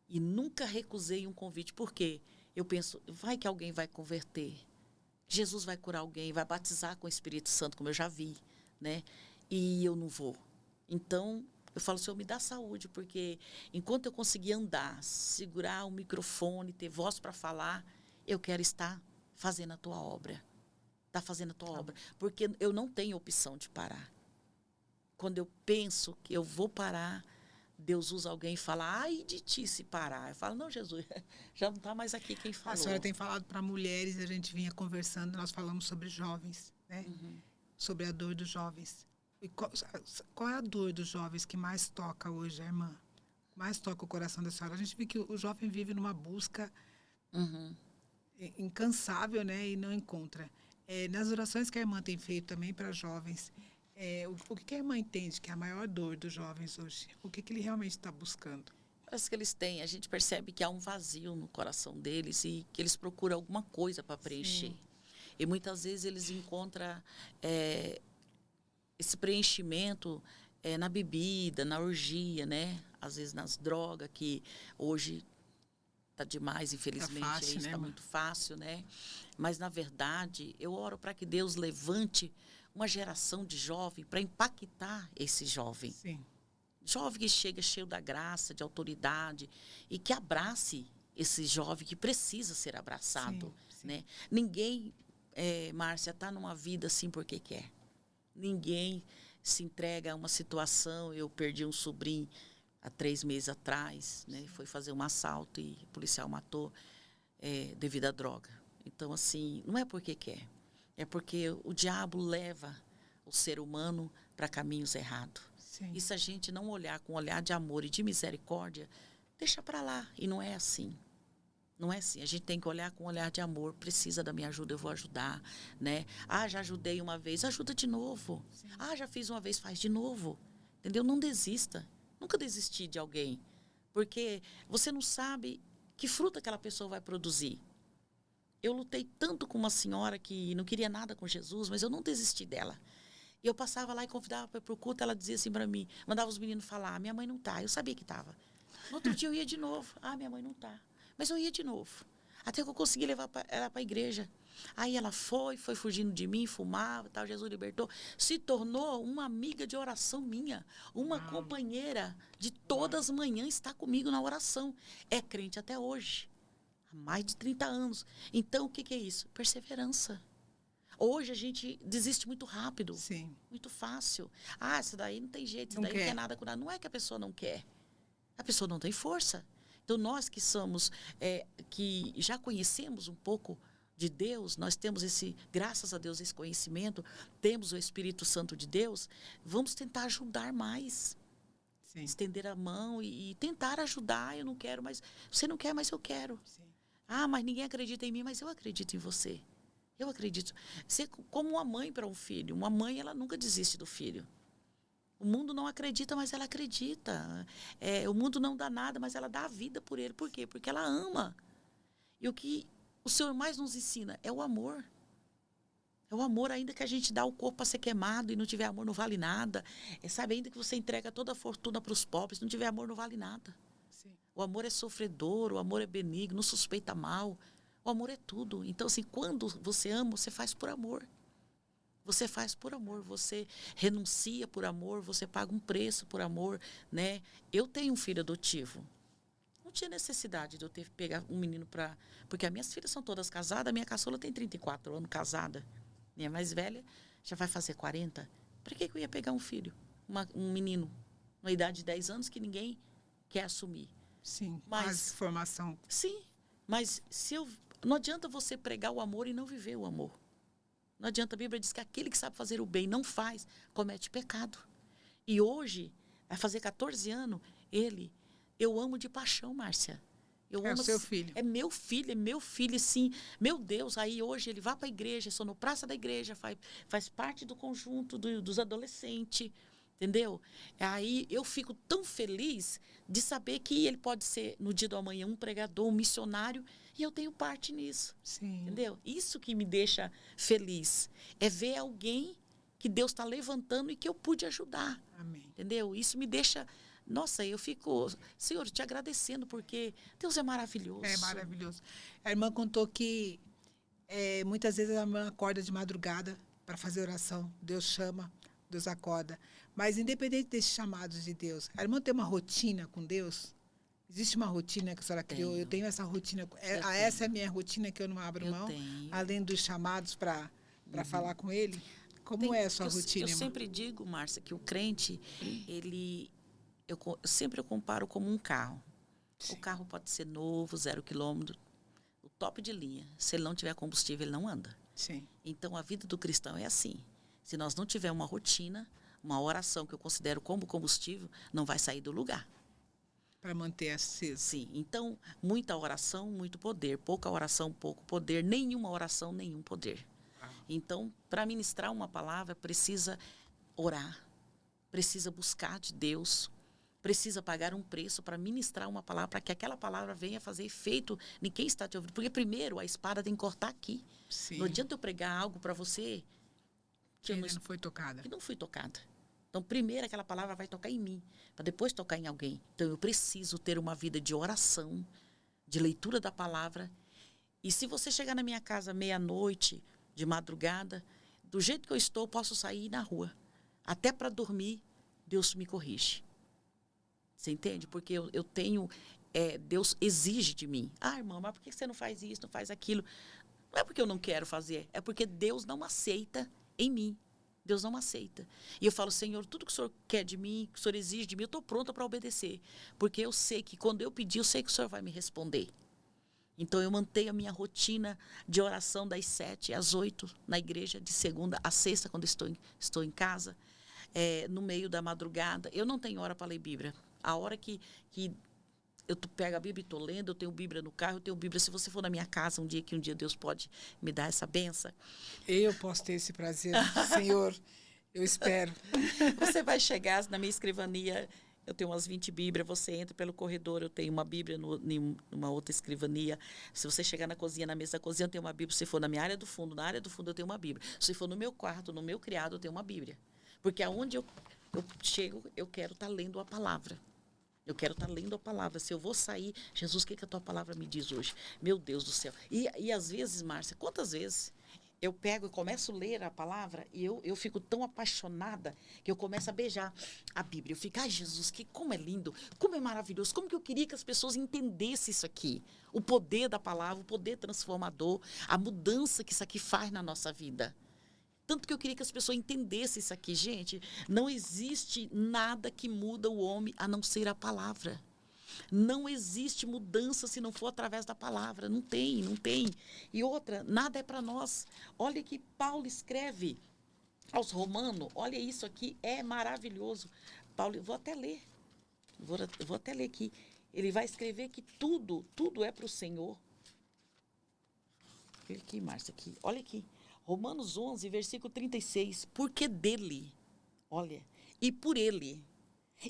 E nunca recusei um convite, por quê? Eu penso, vai que alguém vai converter. Jesus vai curar alguém, vai batizar com o Espírito Santo, como eu já vi, né? E eu não vou. Então, eu falo, Senhor, me dá saúde, porque enquanto eu conseguir andar, segurar o microfone, ter voz para falar, eu quero estar fazendo a tua obra. Tá fazendo a tua obra. Porque eu não tenho opção de parar. Quando eu penso que eu vou parar, Deus usa alguém e fala, ai de ti se parar. Eu falo, não, Jesus, já não está mais aqui quem falou. A senhora tem falado para mulheres, a gente vinha conversando, nós falamos sobre jovens, né? Sobre a dor dos jovens. E qual é a dor dos jovens que mais toca hoje, irmã? Mais toca o coração da senhora? A gente vê que o jovem vive numa busca incansável, né? E não encontra. Nas orações que a irmã tem feito também para jovens, o que a irmã entende que é a maior dor dos jovens hoje? O que ele realmente está buscando? Parece que eles têm, a gente percebe que há um vazio no coração deles e que eles procuram alguma coisa para preencher. Sim. E muitas vezes eles encontram esse preenchimento na bebida, na orgia, né? Às vezes nas drogas, que hoje está demais, infelizmente. Tá fácil, né, está muito fácil, né? Mas, na verdade, eu oro para que Deus levante uma geração de jovem para impactar esse jovem. Sim. Jovem que chega cheio da graça, de autoridade, e que abrace esse jovem que precisa ser abraçado. Sim, sim. Né? Ninguém, Márcia, está numa vida assim porque quer. Ninguém se entrega a uma situação. Eu perdi um sobrinho há 3 meses atrás, né? Foi fazer um assalto e o policial matou devido à droga. Então, assim, não é porque quer. É porque o diabo leva o ser humano para caminhos errados. Sim. E se a gente não olhar com um olhar de amor e de misericórdia, deixa para lá. E não é assim. Não é assim. A gente tem que olhar com um olhar de amor. Precisa da minha ajuda, eu vou ajudar. Né? Já ajudei uma vez, ajuda de novo. Sim. Já fiz uma vez, faz de novo. Entendeu? Não desista. Nunca desistir de alguém. Porque você não sabe que fruta aquela pessoa vai produzir. Eu lutei tanto com uma senhora que não queria nada com Jesus, mas eu não desisti dela. E eu passava lá e convidava para ir para o culto, ela dizia assim para mim, mandava os meninos falar, minha mãe não está. Eu sabia que estava. No outro dia eu ia de novo. Minha mãe não está. Mas eu ia de novo. Até que eu consegui levar ela para a igreja. Aí ela foi fugindo de mim, fumava, tal, Jesus libertou. Se tornou uma amiga de oração minha. Uma companheira de todas as manhãs está comigo na oração. É crente até hoje. Há mais de 30 anos. Então, o que é isso? Perseverança. Hoje a gente desiste muito rápido. Sim. Muito fácil. Isso daí não tem jeito, isso daí não quer nada com nada. Não é que a pessoa não quer. A pessoa não tem força. Então, nós que somos, que já conhecemos um pouco de Deus, nós temos graças a Deus, esse conhecimento, temos o Espírito Santo de Deus, vamos tentar ajudar mais. Sim. Estender a mão e tentar ajudar. Eu não quero, mas você não quer, mas eu quero. Sim. Ah, mas ninguém acredita em mim, mas eu acredito em você. Eu acredito. Você, como uma mãe para um filho, uma mãe, ela nunca desiste do filho. O mundo não acredita, mas ela acredita. O mundo não dá nada, mas ela dá a vida por ele. Por quê? Porque ela ama. E o que o Senhor mais nos ensina é o amor. É o amor, ainda que a gente dá o corpo para ser queimado e não tiver amor, não vale nada. Sabe, ainda que você entrega toda a fortuna para os pobres, não tiver amor, não vale nada. Sim. O amor é sofredor, o amor é benigno, não suspeita mal. O amor é tudo. Então, assim, quando você ama, você faz por amor. Você faz por amor, você renuncia por amor, você paga um preço por amor, né? Eu tenho um filho adotivo. Não tinha necessidade de eu ter que pegar um menino para... Porque as minhas filhas são todas casadas, a minha caçula tem 34 anos casada. Minha mais velha já vai fazer 40. Para que eu ia pegar um filho? Um menino, uma idade de 10 anos que ninguém quer assumir. Sim, mas formação. Sim, mas não adianta você pregar o amor e não viver o amor. Não adianta, a Bíblia diz que aquele que sabe fazer o bem não faz, comete pecado. E hoje, vai fazer 14 anos, eu amo de paixão, Márcia. É o seu filho. É meu filho, sim. Meu Deus, aí hoje ele vai para a igreja, sou no praça da igreja, faz parte do conjunto dos adolescentes, entendeu? Aí eu fico tão feliz de saber que ele pode ser, no dia do amanhã, um pregador, um missionário, e eu tenho parte nisso. Sim. Entendeu? Isso que me deixa feliz. É ver alguém que Deus está levantando e que eu pude ajudar. Amém. Entendeu? Isso me deixa... Nossa, eu fico, Senhor, te agradecendo, porque Deus é maravilhoso. É maravilhoso. A irmã contou que muitas vezes a irmã acorda de madrugada para fazer oração. Deus chama, Deus acorda. Mas independente desses chamados de Deus, a irmã tem uma rotina com Deus? Existe uma rotina que a senhora criou? Eu tenho essa rotina. Essa é a minha rotina que eu não abro mão, além dos chamados para falar com Ele. Como é a sua rotina, Eu irmã? sempre digo, Márcia, que o crente, eu sempre comparo como um carro. Sim. O carro pode ser novo, 0 quilômetro, o top de linha. Se ele não tiver combustível, ele não anda. Sim. Então, a vida do cristão é assim. Se nós não tivermos uma rotina, uma oração que eu considero como combustível, não vai sair do lugar. Para manter aceso. Sim. Então, muita oração, muito poder. Pouca oração, pouco poder. Nenhuma oração, nenhum poder. Então, para ministrar uma palavra, precisa orar. Precisa buscar de Deus. Precisa pagar um preço para ministrar uma palavra, para que aquela palavra venha fazer efeito em quem está te ouvindo. Porque primeiro a espada tem que cortar aqui. Sim. Não adianta eu pregar algo para você que não foi tocada. Que não foi tocada. Então, primeiro aquela palavra vai tocar em mim, para depois tocar em alguém. Então, eu preciso ter uma vida de oração, de leitura da palavra. E se você chegar na minha casa meia-noite, de madrugada, do jeito que eu estou, eu posso sair na rua. Até para dormir, Deus me corrige. Você entende? Porque eu tenho... Deus exige de mim. Ah, irmã, mas por que você não faz isso, não faz aquilo? Não é porque eu não quero fazer, é porque Deus não aceita em mim. Deus não aceita. E eu falo, Senhor, tudo que o Senhor quer de mim, que o Senhor exige de mim, eu estou pronta para obedecer. Porque eu sei que quando eu pedir, eu sei que o Senhor vai me responder. Então, eu mantenho a minha rotina de oração das 7 às 8 na igreja, de segunda a sexta, quando estou em casa. No meio da madrugada. Eu não tenho hora para ler Bíblia. A hora que eu pego a Bíblia e estou lendo, eu tenho Bíblia no carro, eu tenho Bíblia. Se você for na minha casa um dia Deus pode me dar essa benção. Eu posso ter esse prazer, Senhor. Eu espero. Você vai chegar na minha escrivania, eu tenho umas 20 Bíblias, você entra pelo corredor, eu tenho uma Bíblia numa outra escrivania. Se você chegar na cozinha, na mesa da cozinha, eu tenho uma Bíblia. Se for na minha área do fundo, na área do fundo eu tenho uma Bíblia. Se for no meu quarto, no meu criado, eu tenho uma Bíblia. Porque aonde eu chego, eu quero estar lendo a palavra. Eu quero estar lendo a palavra. Se eu vou sair, Jesus, o que a tua palavra me diz hoje? Meu Deus do céu. E às vezes, Márcia, quantas vezes eu pego e começo a ler a palavra e eu fico tão apaixonada que eu começo a beijar a Bíblia. Eu fico, ai, Jesus, como é lindo, como é maravilhoso, como que eu queria que as pessoas entendessem isso aqui. O poder da palavra, o poder transformador, a mudança que isso aqui faz na nossa vida. Tanto que eu queria que as pessoas entendessem isso aqui. Gente, não existe nada que muda o homem a não ser a palavra. Não existe mudança se não for através da palavra. Não tem, não tem. E outra, nada é para nós. Olha que Paulo escreve aos Romanos. Olha isso aqui, é maravilhoso. Paulo, vou até ler. Vou até ler aqui. Ele vai escrever que tudo é para o Senhor. Olha aqui, Márcia, aqui. Olha aqui. Romanos 11, versículo 36. Porque dele, olha, e por ele,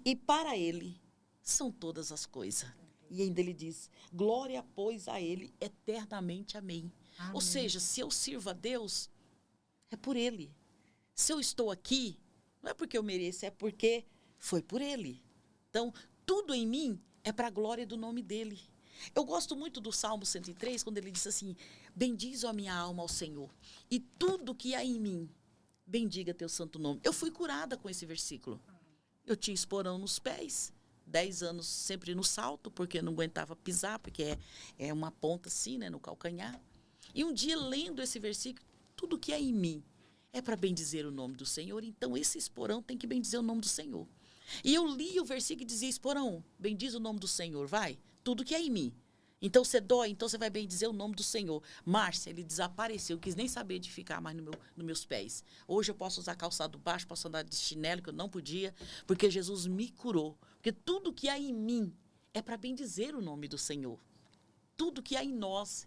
e para ele, são todas as coisas. E ainda ele diz, glória, pois, a ele eternamente. Amém. Amém. Ou seja, se eu sirvo a Deus, é por ele. Se eu estou aqui, não é porque eu mereço, é porque foi por ele. Então, tudo em mim é para a glória do nome dele. Eu gosto muito do Salmo 103, quando ele diz assim, bendiz a minha alma ao Senhor, e tudo que há em mim, bendiga teu santo nome. Eu fui curada com esse versículo. Eu tinha esporão nos pés, 10 anos sempre no salto, porque eu não aguentava pisar, porque é uma ponta assim, né, no calcanhar. E um dia, lendo esse versículo, tudo que há em mim é para bendizer o nome do Senhor, então esse esporão tem que bendizer o nome do Senhor. E eu li o versículo e dizia, esporão, bendiz o nome do Senhor, vai, tudo que é em mim. Então você dói, então você vai bendizer o nome do Senhor. Márcia, ele desapareceu, quis nem saber de ficar mais nos meus pés. Hoje eu posso usar calçado baixo, posso andar de chinelo, que eu não podia, porque Jesus me curou. Porque tudo que há em mim é para bendizer o nome do Senhor. Tudo que há em nós,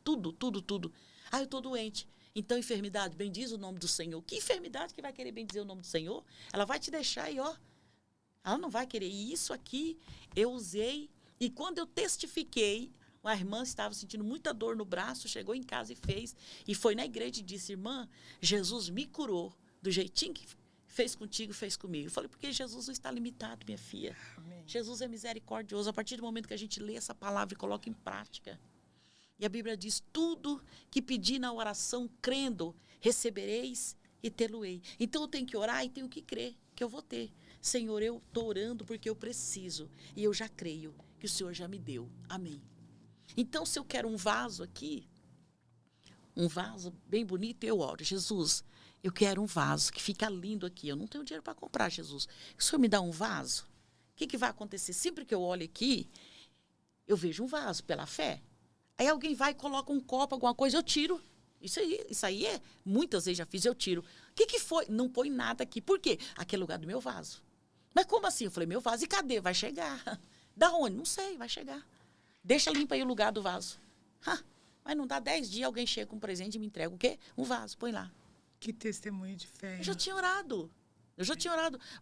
tudo. Ah, eu estou doente. Então, enfermidade, bendiz o nome do Senhor. Que enfermidade que vai querer bendizer o nome do Senhor? Ela vai te deixar aí, ó. Ela não vai querer. E isso aqui eu usei. E quando eu testifiquei, uma irmã estava sentindo muita dor no braço, chegou em casa e fez. E foi na igreja e disse, irmã, Jesus me curou do jeitinho que fez contigo, fez comigo. Eu falei, porque Jesus não está limitado, minha filha. Amém. Jesus é misericordioso. A partir do momento que a gente lê essa palavra e coloca em prática. E a Bíblia diz, tudo que pedir na oração, crendo, recebereis e tê-lo-ei. Então eu tenho que orar e tenho que crer que eu vou ter. Senhor, eu estou orando porque eu preciso. E eu já creio que o Senhor já me deu. Amém. Então, se eu quero um vaso aqui, um vaso bem bonito, eu oro. Jesus, eu quero um vaso que fica lindo aqui. Eu não tenho dinheiro para comprar, Jesus. O Senhor me dá um vaso? O que vai acontecer? Sempre que eu olho aqui, eu vejo um vaso pela fé. Aí alguém vai e coloca um copo, alguma coisa, eu tiro. Isso aí é, muitas vezes já fiz, eu tiro. O que foi? Não põe nada aqui. Por quê? Aqui é lugar do meu vaso. Mas como assim? Eu falei, meu vaso, e cadê? Vai chegar. Da onde? Não sei, vai chegar. Deixa limpa aí o lugar do vaso. Mas não dá 10 dias, alguém chega com um presente e me entrega o quê? Um vaso, põe lá. Que testemunho de fé. Eu já tinha orado.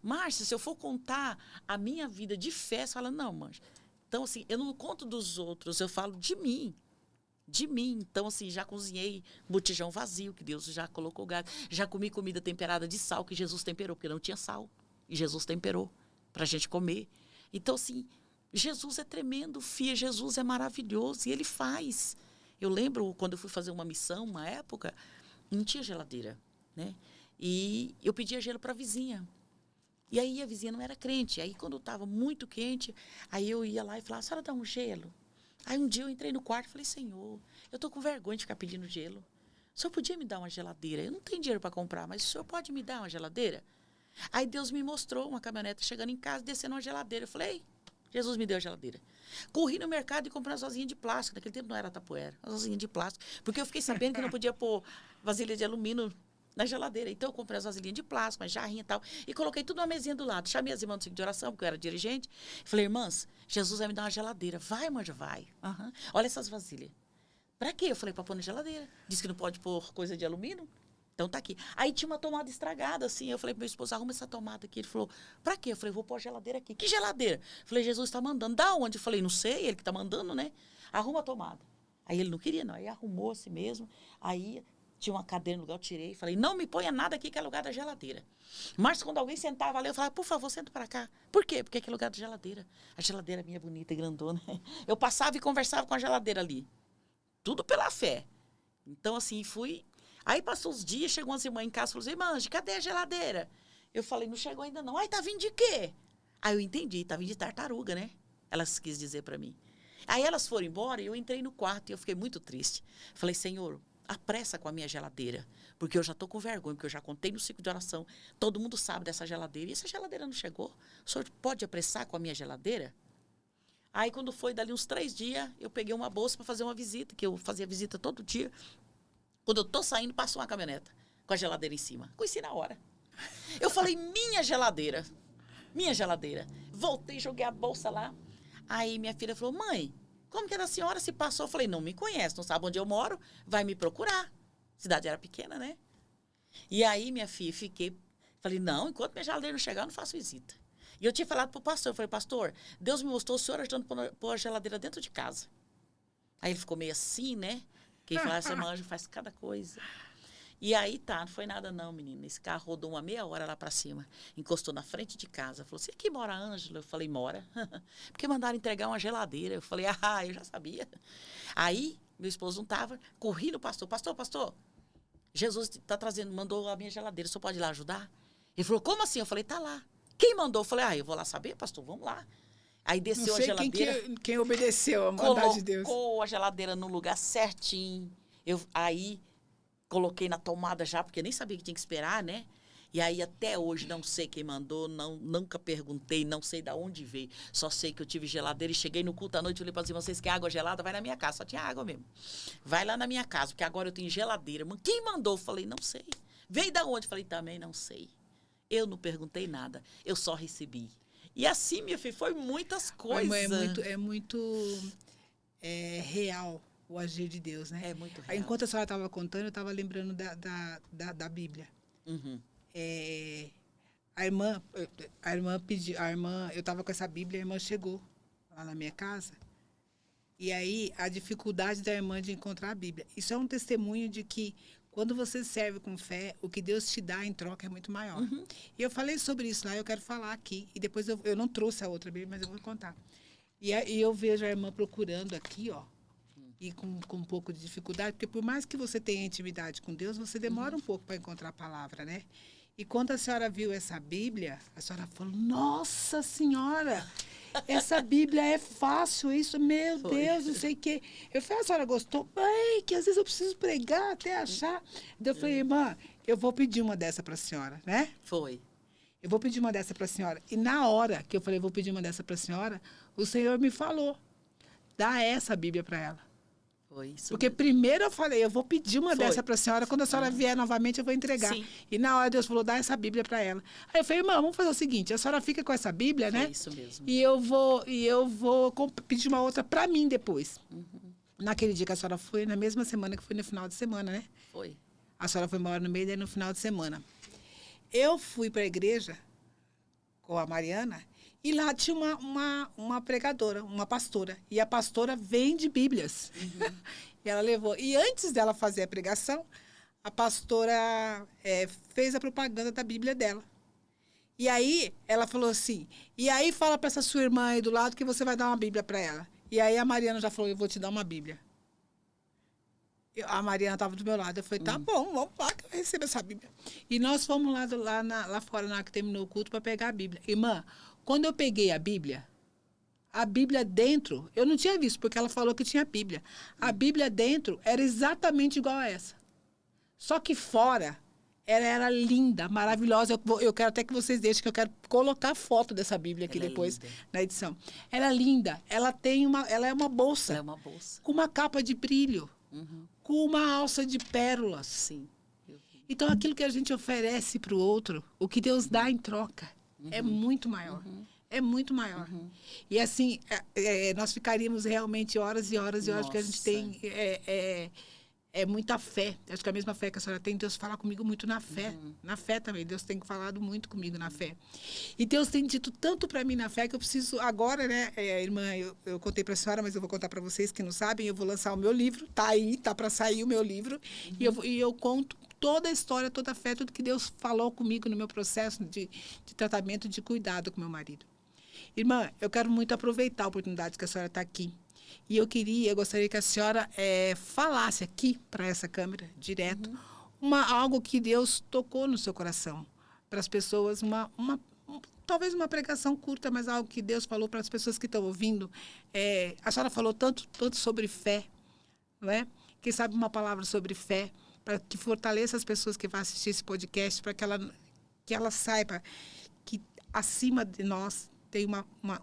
Márcia, se eu for contar a minha vida de fé, você fala, não, Márcia. Então, assim, eu não conto dos outros, eu falo de mim. Então, assim, já cozinhei botijão vazio, que Deus já colocou gás. Já comi comida temperada de sal, que Jesus temperou, porque não tinha sal. E Jesus temperou para a gente comer. Então, assim, Jesus é tremendo, filha. Jesus é maravilhoso e Ele faz. Eu lembro, quando eu fui fazer uma missão, uma época, não tinha geladeira, né? E eu pedia gelo para a vizinha. E aí a vizinha não era crente. Aí, quando estava muito quente, aí eu ia lá e falava, a senhora dá um gelo? Aí um dia eu entrei no quarto e falei, Senhor, eu estou com vergonha de ficar pedindo gelo. O senhor podia me dar uma geladeira? Eu não tenho dinheiro para comprar, mas o senhor pode me dar uma geladeira? Aí Deus me mostrou uma caminhonete chegando em casa, descendo uma geladeira. Eu falei, Jesus me deu a geladeira. Corri no mercado e comprei umas vasilhinhas de plástico. Naquele tempo não era tapoeira, umas vasilhinhas de plástico. Porque eu fiquei sabendo que não podia pôr vasilha de alumínio na geladeira. Então eu comprei as vasilhinhas de plástico, uma jarrinha e tal. E coloquei tudo numa mesinha do lado. Chamei as irmãs do ciclo de oração, porque eu era dirigente. Falei, irmãs, Jesus vai me dar uma geladeira. Vai, manja, vai. Uhum. Olha essas vasilhas. Pra quê? Eu falei, pra pôr na geladeira. Disse que não pode pôr coisa de alumínio. Então tá aqui. Aí tinha uma tomada estragada, assim. Eu falei pro meu esposo, arruma essa tomada aqui. Ele falou, pra quê? Eu falei, vou pôr a geladeira aqui. Que geladeira? Eu falei, Jesus está mandando. Da onde? Eu falei, não sei, ele que tá mandando, né? Arruma a tomada. Aí ele não queria, não. Aí arrumou assim mesmo. Aí tinha uma cadeira no lugar, eu tirei. Falei, não me ponha nada aqui que é lugar da geladeira. Mas quando alguém sentava ali, eu falava, por favor, senta para cá. Por quê? Porque aqui é lugar da geladeira. A geladeira minha bonita e grandona. Eu passava e conversava com a geladeira ali. Tudo pela fé. Então, assim, fui. Aí passou os dias, chegou umas irmãs em casa e falou assim, irmã, cadê a geladeira? Eu falei, não chegou ainda não. Aí tá vindo de quê? Aí eu entendi, tá vindo de tartaruga, né? Elas quis dizer para mim. Aí elas foram embora e eu entrei no quarto e eu fiquei muito triste. Falei, Senhor, apressa com a minha geladeira, porque eu já estou com vergonha, porque eu já contei no ciclo de oração. Todo mundo sabe dessa geladeira. E essa geladeira não chegou. O senhor pode apressar com a minha geladeira? Aí, quando foi dali uns 3 dias, eu peguei uma bolsa para fazer uma visita, que eu fazia visita todo dia. Quando eu tô saindo, passou uma caminhoneta com a geladeira em cima. Conheci na hora. Eu falei, minha geladeira. Minha geladeira. Voltei, joguei a bolsa lá. Aí minha filha falou, mãe, como que é da senhora se passou? Eu falei, não me conhece, não sabe onde eu moro, vai me procurar. A cidade era pequena, né? E aí, minha filha, falei, não, enquanto minha geladeira não chegar, eu não faço visita. E eu tinha falado pro pastor, eu falei, pastor, Deus me mostrou o senhor ajudando a pôr a geladeira dentro de casa. Aí ele ficou meio assim, né? Quem fala, essa irmã faz cada coisa. E aí tá, não foi nada não, menina. Esse carro rodou uma meia hora lá pra cima, encostou na frente de casa. Falou, você aqui mora a Ângela? Eu falei, mora. Porque mandaram entregar uma geladeira. Eu falei, eu já sabia. Aí, meu esposo não tava, corri no pastor, pastor, Jesus tá trazendo, mandou a minha geladeira, o senhor pode ir lá ajudar? Ele falou, como assim? Eu falei, tá lá. Quem mandou? Eu falei, eu vou lá saber, pastor, vamos lá. Aí desceu a geladeira. Quem obedeceu a mandar de Deus. Colocou a geladeira no lugar certinho. Aí coloquei na tomada já, porque eu nem sabia que tinha que esperar, né? E aí até hoje não sei quem mandou, nunca perguntei, não sei de onde veio. Só sei que eu tive geladeira e cheguei no culto à noite e falei para os irmãos, vocês querem água gelada? Vai na minha casa, só tinha água mesmo. Vai lá na minha casa, porque agora eu tenho geladeira. Quem mandou? Eu falei, não sei. Veio da onde? Eu falei, também não sei. Eu não perguntei nada, eu só recebi. E assim, minha filha, foi muitas coisas. É muito real o agir de Deus, né? É muito real. Enquanto a senhora estava contando, eu estava lembrando da Bíblia. Uhum. A irmã, eu estava com essa Bíblia, a irmã chegou lá na minha casa. E aí, a dificuldade da irmã de encontrar a Bíblia. Isso é um testemunho de que, quando você serve com fé, o que Deus te dá em troca é muito maior. Uhum. E eu falei sobre isso lá, eu quero falar aqui. E depois eu não trouxe a outra Bíblia, mas eu vou contar. E eu vejo a irmã procurando aqui, ó, e com um pouco de dificuldade, porque por mais que você tenha intimidade com Deus, você demora um pouco para encontrar a palavra, né? E quando a senhora viu essa Bíblia, a senhora falou, nossa Senhora, essa Bíblia é fácil, isso, meu Deus, não sei o quê. Eu falei, a senhora gostou? Mãe, que às vezes eu preciso pregar até achar. Então eu falei, irmã, eu vou pedir uma dessa para a senhora, né? Foi. Eu vou pedir uma dessa para a senhora. E na hora que eu falei, vou pedir uma dessa para a senhora, o Senhor me falou, dá essa Bíblia para ela. Foi isso. Porque mesmo. primeiro eu falei, eu vou pedir uma dessa para a senhora, quando a senhora vier novamente eu vou entregar. Sim. E na hora Deus falou, dá essa Bíblia para ela. Aí eu falei, irmã, vamos fazer o seguinte, a senhora fica com essa Bíblia, né? Foi isso mesmo. E eu vou pedir uma outra para mim depois. Uhum. Naquele dia que a senhora foi, na mesma semana que foi no final de semana, né? Foi. A senhora foi embora no meio, daí no final de semana. Eu fui para a igreja com a Mariana e lá tinha uma pregadora, uma pastora. E a pastora vende Bíblias. Uhum. E ela levou. E antes dela fazer a pregação, a pastora fez a propaganda da Bíblia dela. E aí ela falou assim, e aí fala para essa sua irmã aí do lado que você vai dar uma Bíblia para ela. E aí a Mariana já falou, eu vou te dar uma Bíblia. A Mariana estava do meu lado. Eu falei, tá bom, vamos lá que eu recebo essa Bíblia. E nós fomos lá fora, na hora que terminou o culto, para pegar a Bíblia. Irmã, quando eu peguei a Bíblia dentro, eu não tinha visto, porque ela falou que tinha Bíblia. A Bíblia dentro era exatamente igual a essa. Só que fora, ela era linda, maravilhosa. Eu quero até que vocês deixem, que eu quero colocar a foto dessa Bíblia aqui depois, na edição. Ela é linda. Ela é uma bolsa. Ela é uma bolsa. Com uma capa de brilho. Uhum. Com uma alça de pérolas. Sim. Então, aquilo que a gente oferece para o outro, o que Deus dá em troca, é muito maior. É muito maior. E assim, nós ficaríamos realmente horas e horas e horas, porque a gente tem muita fé. Acho que a mesma fé que a senhora tem, Deus fala comigo muito na fé. Na fé também, Deus tem falado muito comigo na fé. E Deus tem dito tanto para mim na fé que eu preciso agora, né, irmã, eu contei para a senhora, mas eu vou contar para vocês que não sabem, eu vou lançar o meu livro, tá aí, tá para sair o meu livro, e eu conto toda a história, toda a fé, tudo que Deus falou comigo no meu processo de tratamento, de cuidado com meu marido. Irmã, eu quero muito aproveitar a oportunidade que a senhora está aqui. E eu gostaria que a senhora falasse aqui para essa câmera, direto, algo que Deus tocou no seu coração. Para as pessoas, talvez uma pregação curta, mas algo que Deus falou para as pessoas que estão ouvindo. A senhora falou tanto sobre fé, não é? Quem sabe uma palavra sobre fé, para que fortaleça as pessoas que vão assistir esse podcast, para que ela saiba que acima de nós tem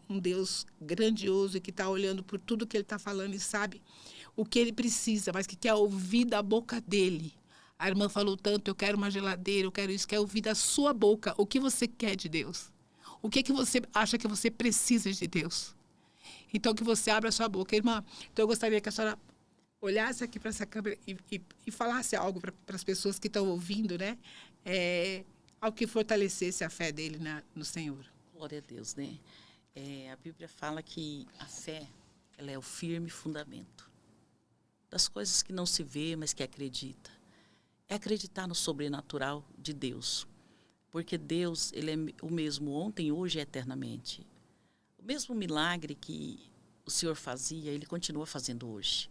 um Deus grandioso e que está olhando por tudo que ele está falando e sabe o que ele precisa, mas que quer ouvir da boca dele. A irmã falou tanto, eu quero uma geladeira, eu quero isso, quer ouvir da sua boca o que você quer de Deus. O que você acha que você precisa de Deus. Então, que você abra a sua boca. Irmã, então eu gostaria que a senhora olhasse aqui para essa câmera e falasse algo para as pessoas que estão ouvindo, né? Algo que fortalecesse a fé dele no Senhor. Glória a Deus, né? A Bíblia fala que a fé, ela é o firme fundamento das coisas que não se vê, mas que acredita. É acreditar no sobrenatural de Deus. Porque Deus, ele é o mesmo ontem, hoje e eternamente. O mesmo milagre que o Senhor fazia, ele continua fazendo hoje.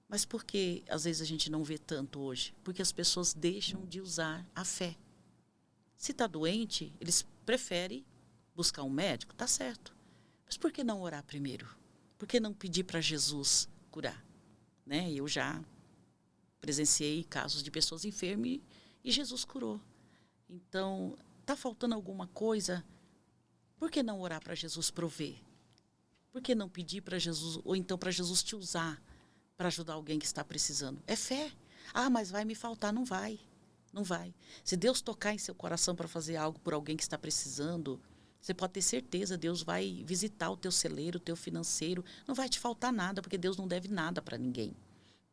Mas por que às vezes a gente não vê tanto hoje? Porque as pessoas deixam de usar a fé. Se está doente, eles preferem buscar um médico, tá certo. Mas por que não orar primeiro? Por que não pedir para Jesus curar? Né? Eu já presenciei casos de pessoas enfermas e Jesus curou. Então, está faltando alguma coisa? Por que não orar para Jesus prover? Por que não pedir para Jesus, ou então para Jesus te usar para ajudar alguém que está precisando? É fé. Ah, mas vai me faltar. Não vai. Não vai. Se Deus tocar em seu coração para fazer algo por alguém que está precisando, você pode ter certeza, Deus vai visitar o teu celeiro, o teu financeiro. Não vai te faltar nada, porque Deus não deve nada para ninguém.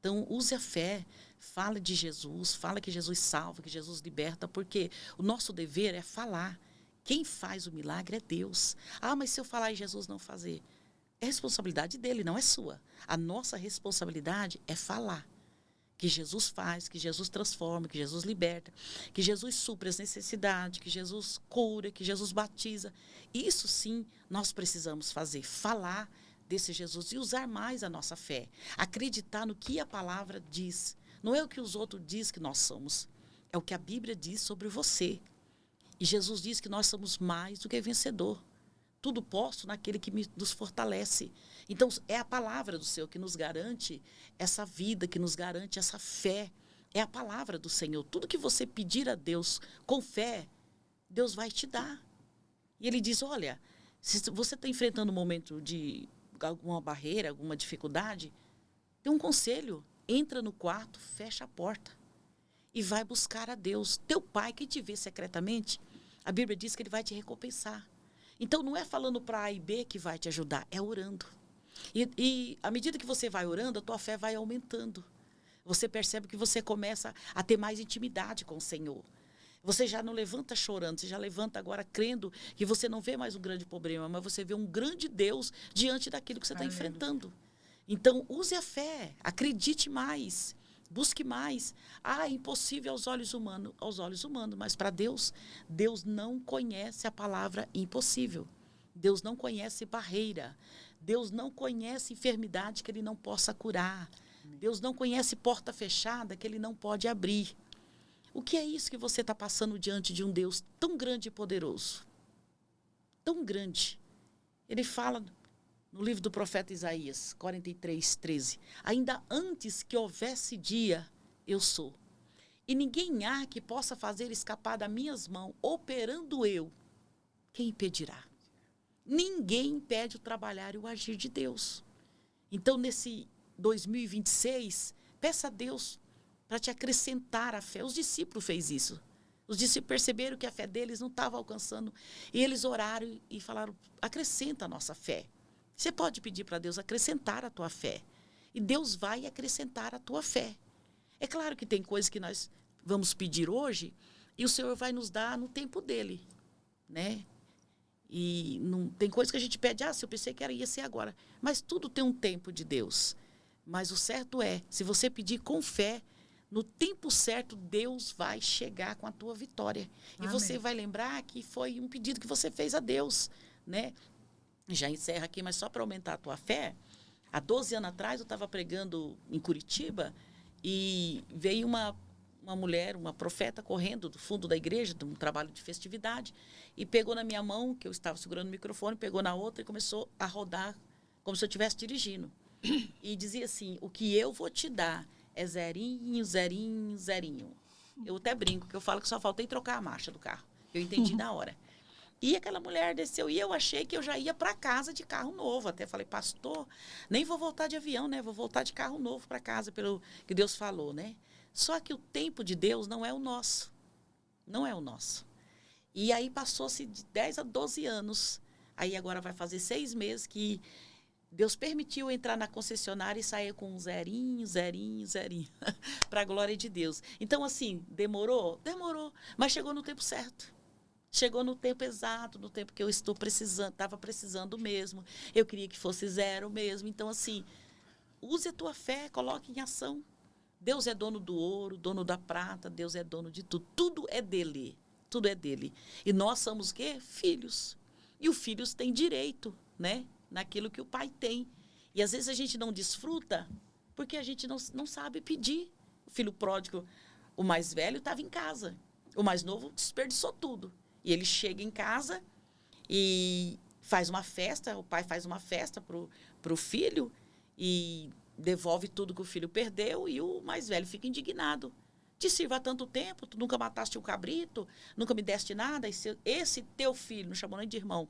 Então, use a fé, fala de Jesus, fala que Jesus salva, que Jesus liberta, porque o nosso dever é falar. Quem faz o milagre é Deus. Ah, mas se eu falar e Jesus não fazer? É responsabilidade dele, não é sua. A nossa responsabilidade é falar. Que Jesus faz, que Jesus transforma, que Jesus liberta, que Jesus supre as necessidades, que Jesus cura, que Jesus batiza. Isso sim nós precisamos fazer, falar desse Jesus e usar mais a nossa fé. Acreditar no que a palavra diz. Não é o que os outros dizem que nós somos, é o que a Bíblia diz sobre você. E Jesus diz que nós somos mais do que vencedor. Tudo posso naquele que nos fortalece. Então, é a palavra do Senhor que nos garante essa vida, que nos garante essa fé. É a palavra do Senhor. Tudo que você pedir a Deus com fé, Deus vai te dar. E ele diz, olha, se você está enfrentando um momento de alguma barreira, alguma dificuldade, tem um conselho. Entra no quarto, fecha a porta e vai buscar a Deus. Teu pai, que te vê secretamente, a Bíblia diz que ele vai te recompensar. Então, não é falando para A e B que vai te ajudar, é orando. E à medida que você vai orando, a tua fé vai aumentando. Você percebe que você começa a ter mais intimidade com o Senhor. Você já não levanta chorando, você já levanta agora crendo que você não vê mais um grande problema, mas você vê um grande Deus diante daquilo que você está enfrentando. Então, use a fé, acredite mais, busque mais. Ah, é impossível aos olhos humanos, mas para Deus, Deus não conhece a palavra impossível. Deus não conhece barreira. Deus não conhece enfermidade que Ele não possa curar. Deus não conhece porta fechada que Ele não pode abrir. O que é isso que você está passando diante de um Deus tão grande e poderoso? Tão grande. Ele fala no livro do profeta Isaías, 43:13. Ainda antes que houvesse dia, eu sou. E ninguém há que possa fazer escapar das minhas mãos, operando eu. Quem impedirá? Ninguém impede o trabalhar e o agir de Deus. Então, nesse 2026, peça a Deus para te acrescentar a fé. Os discípulos fez isso. Os discípulos perceberam que a fé deles não estava alcançando. E eles oraram e falaram, acrescenta a nossa fé. Você pode pedir para Deus acrescentar a tua fé. E Deus vai acrescentar a tua fé. É claro que tem coisas que nós vamos pedir hoje e o Senhor vai nos dar no tempo dele, né? E não, tem coisas que a gente pede, se eu pensei que ia ser agora. Mas tudo tem um tempo de Deus. Mas o certo é, se você pedir com fé, no tempo certo, Deus vai chegar com a tua vitória. Amém. E você vai lembrar que foi um pedido que você fez a Deus, né? Já encerra aqui, mas só para aumentar a tua fé. Há 12 anos atrás, eu estava pregando em Curitiba e veio uma mulher, uma profeta, correndo do fundo da igreja, de um trabalho de festividade, e pegou na minha mão, que eu estava segurando o microfone, pegou na outra e começou a rodar como se eu estivesse dirigindo. E dizia assim, o que eu vou te dar é zerinho, zerinho, zerinho. Eu até brinco, que eu falo que só faltei trocar a marcha do carro. Eu entendi na hora. E aquela mulher desceu e eu achei que eu já ia para casa de carro novo. Até falei, pastor, nem vou voltar de avião, né? Vou voltar de carro novo para casa, pelo que Deus falou, né? Só que o tempo de Deus não é o nosso. Não é o nosso. E aí passou-se de 10 a 12 anos. Aí agora vai fazer 6 meses que Deus permitiu entrar na concessionária e sair com um zerinho, para a glória de Deus. Então, assim, demorou? Demorou, mas chegou no tempo certo. Chegou no tempo exato, no tempo que eu estava precisando mesmo. Eu queria que fosse 0 mesmo. Então, assim, use a tua fé, coloque em ação. Deus é dono do ouro, dono da prata, Deus é dono de tudo. Tudo é dele, tudo é dele. E nós somos o quê? Filhos. E os filhos têm direito, né? Naquilo que o pai tem. E às vezes a gente não desfruta porque a gente não sabe pedir. O filho pródigo, o mais velho, estava em casa. O mais novo desperdiçou tudo. E ele chega em casa e faz uma festa, o pai faz uma festa pro filho e devolve tudo que o filho perdeu e o mais velho fica indignado. Te sirvo há tanto tempo, tu nunca mataste um cabrito, nunca me deste nada, esse teu filho, não chamou nem de irmão,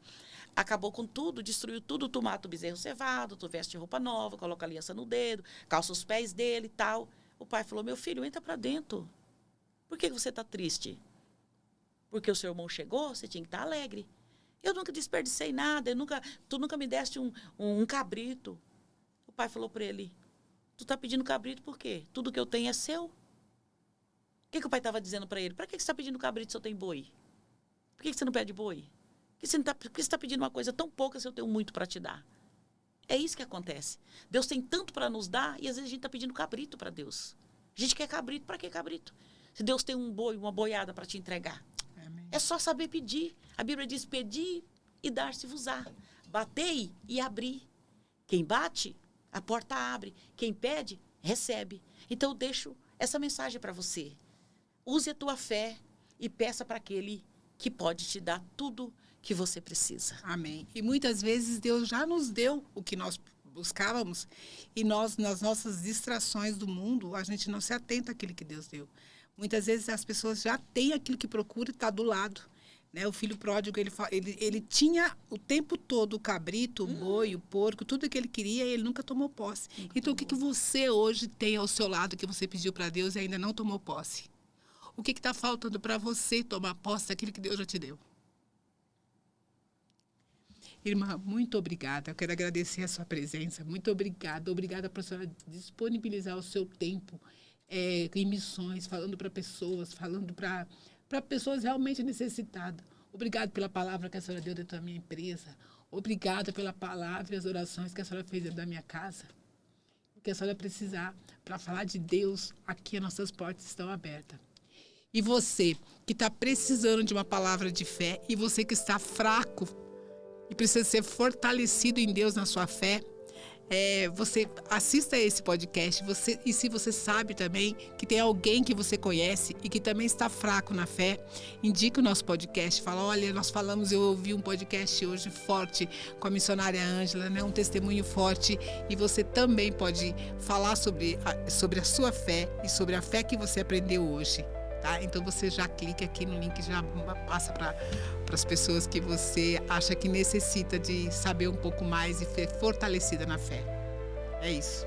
acabou com tudo, destruiu tudo, tu mata o bezerro cevado, tu veste roupa nova, coloca aliança no dedo, calça os pés dele e tal. O pai falou, meu filho, entra para dentro. Por que você está triste? Porque o seu irmão chegou, você tinha que estar alegre. Eu nunca desperdicei nada, tu nunca me deste um cabrito. O pai falou para ele, tu está pedindo cabrito por quê? Tudo que eu tenho é seu. O que o pai estava dizendo para ele? Para que você está pedindo cabrito se eu tenho boi? Por que você não pede boi? Por que você está pedindo uma coisa tão pouca se eu tenho muito para te dar? É isso que acontece. Deus tem tanto para nos dar e às vezes a gente está pedindo cabrito para Deus. A gente quer cabrito, para que cabrito? Se Deus tem um boi, uma boiada para te entregar. Amém. É só saber pedir. A Bíblia diz, pedir e dar-se-vos-á. Batei e abri. Quem bate, a porta abre. Quem pede, recebe. Então eu deixo essa mensagem para você. Use a tua fé e peça para aquele que pode te dar tudo que você precisa. Amém. E muitas vezes Deus já nos deu o que nós buscávamos e nós, nas nossas distrações do mundo, a gente não se atenta àquilo que Deus deu. Muitas vezes as pessoas já têm aquilo que procura e está do lado. Né? O filho pródigo, ele tinha o tempo todo o cabrito, o boi, o porco, tudo que ele queria e ele nunca tomou posse. Então, o que você hoje tem ao seu lado que você pediu para Deus e ainda não tomou posse? O que está faltando para você tomar posse daquilo que Deus já te deu? Irmã, muito obrigada. Eu quero agradecer a sua presença. Muito obrigada. Obrigada por a senhora disponibilizar o seu tempo em missões, falando para pessoas, falando para pessoas realmente necessitadas. Obrigada pela palavra que a senhora deu dentro da minha empresa. Obrigada pela palavra e as orações que a senhora fez dentro da minha casa. O que a senhora precisar para falar de Deus, aqui as nossas portas estão abertas. E você que está precisando de uma palavra de fé, e você que está fraco e precisa ser fortalecido em Deus na sua fé, você assista a esse podcast. E se você sabe também que tem alguém que você conhece e que também está fraco na fé, indique o nosso podcast. Fala, olha, eu ouvi um podcast hoje forte com a missionária Ângela, né? Um testemunho forte, e você também pode falar sobre a sua fé e sobre a fé que você aprendeu hoje. Tá? Então você já clica aqui no link, já passa para as pessoas que você acha que necessita de saber um pouco mais e ser fortalecida na fé. É isso.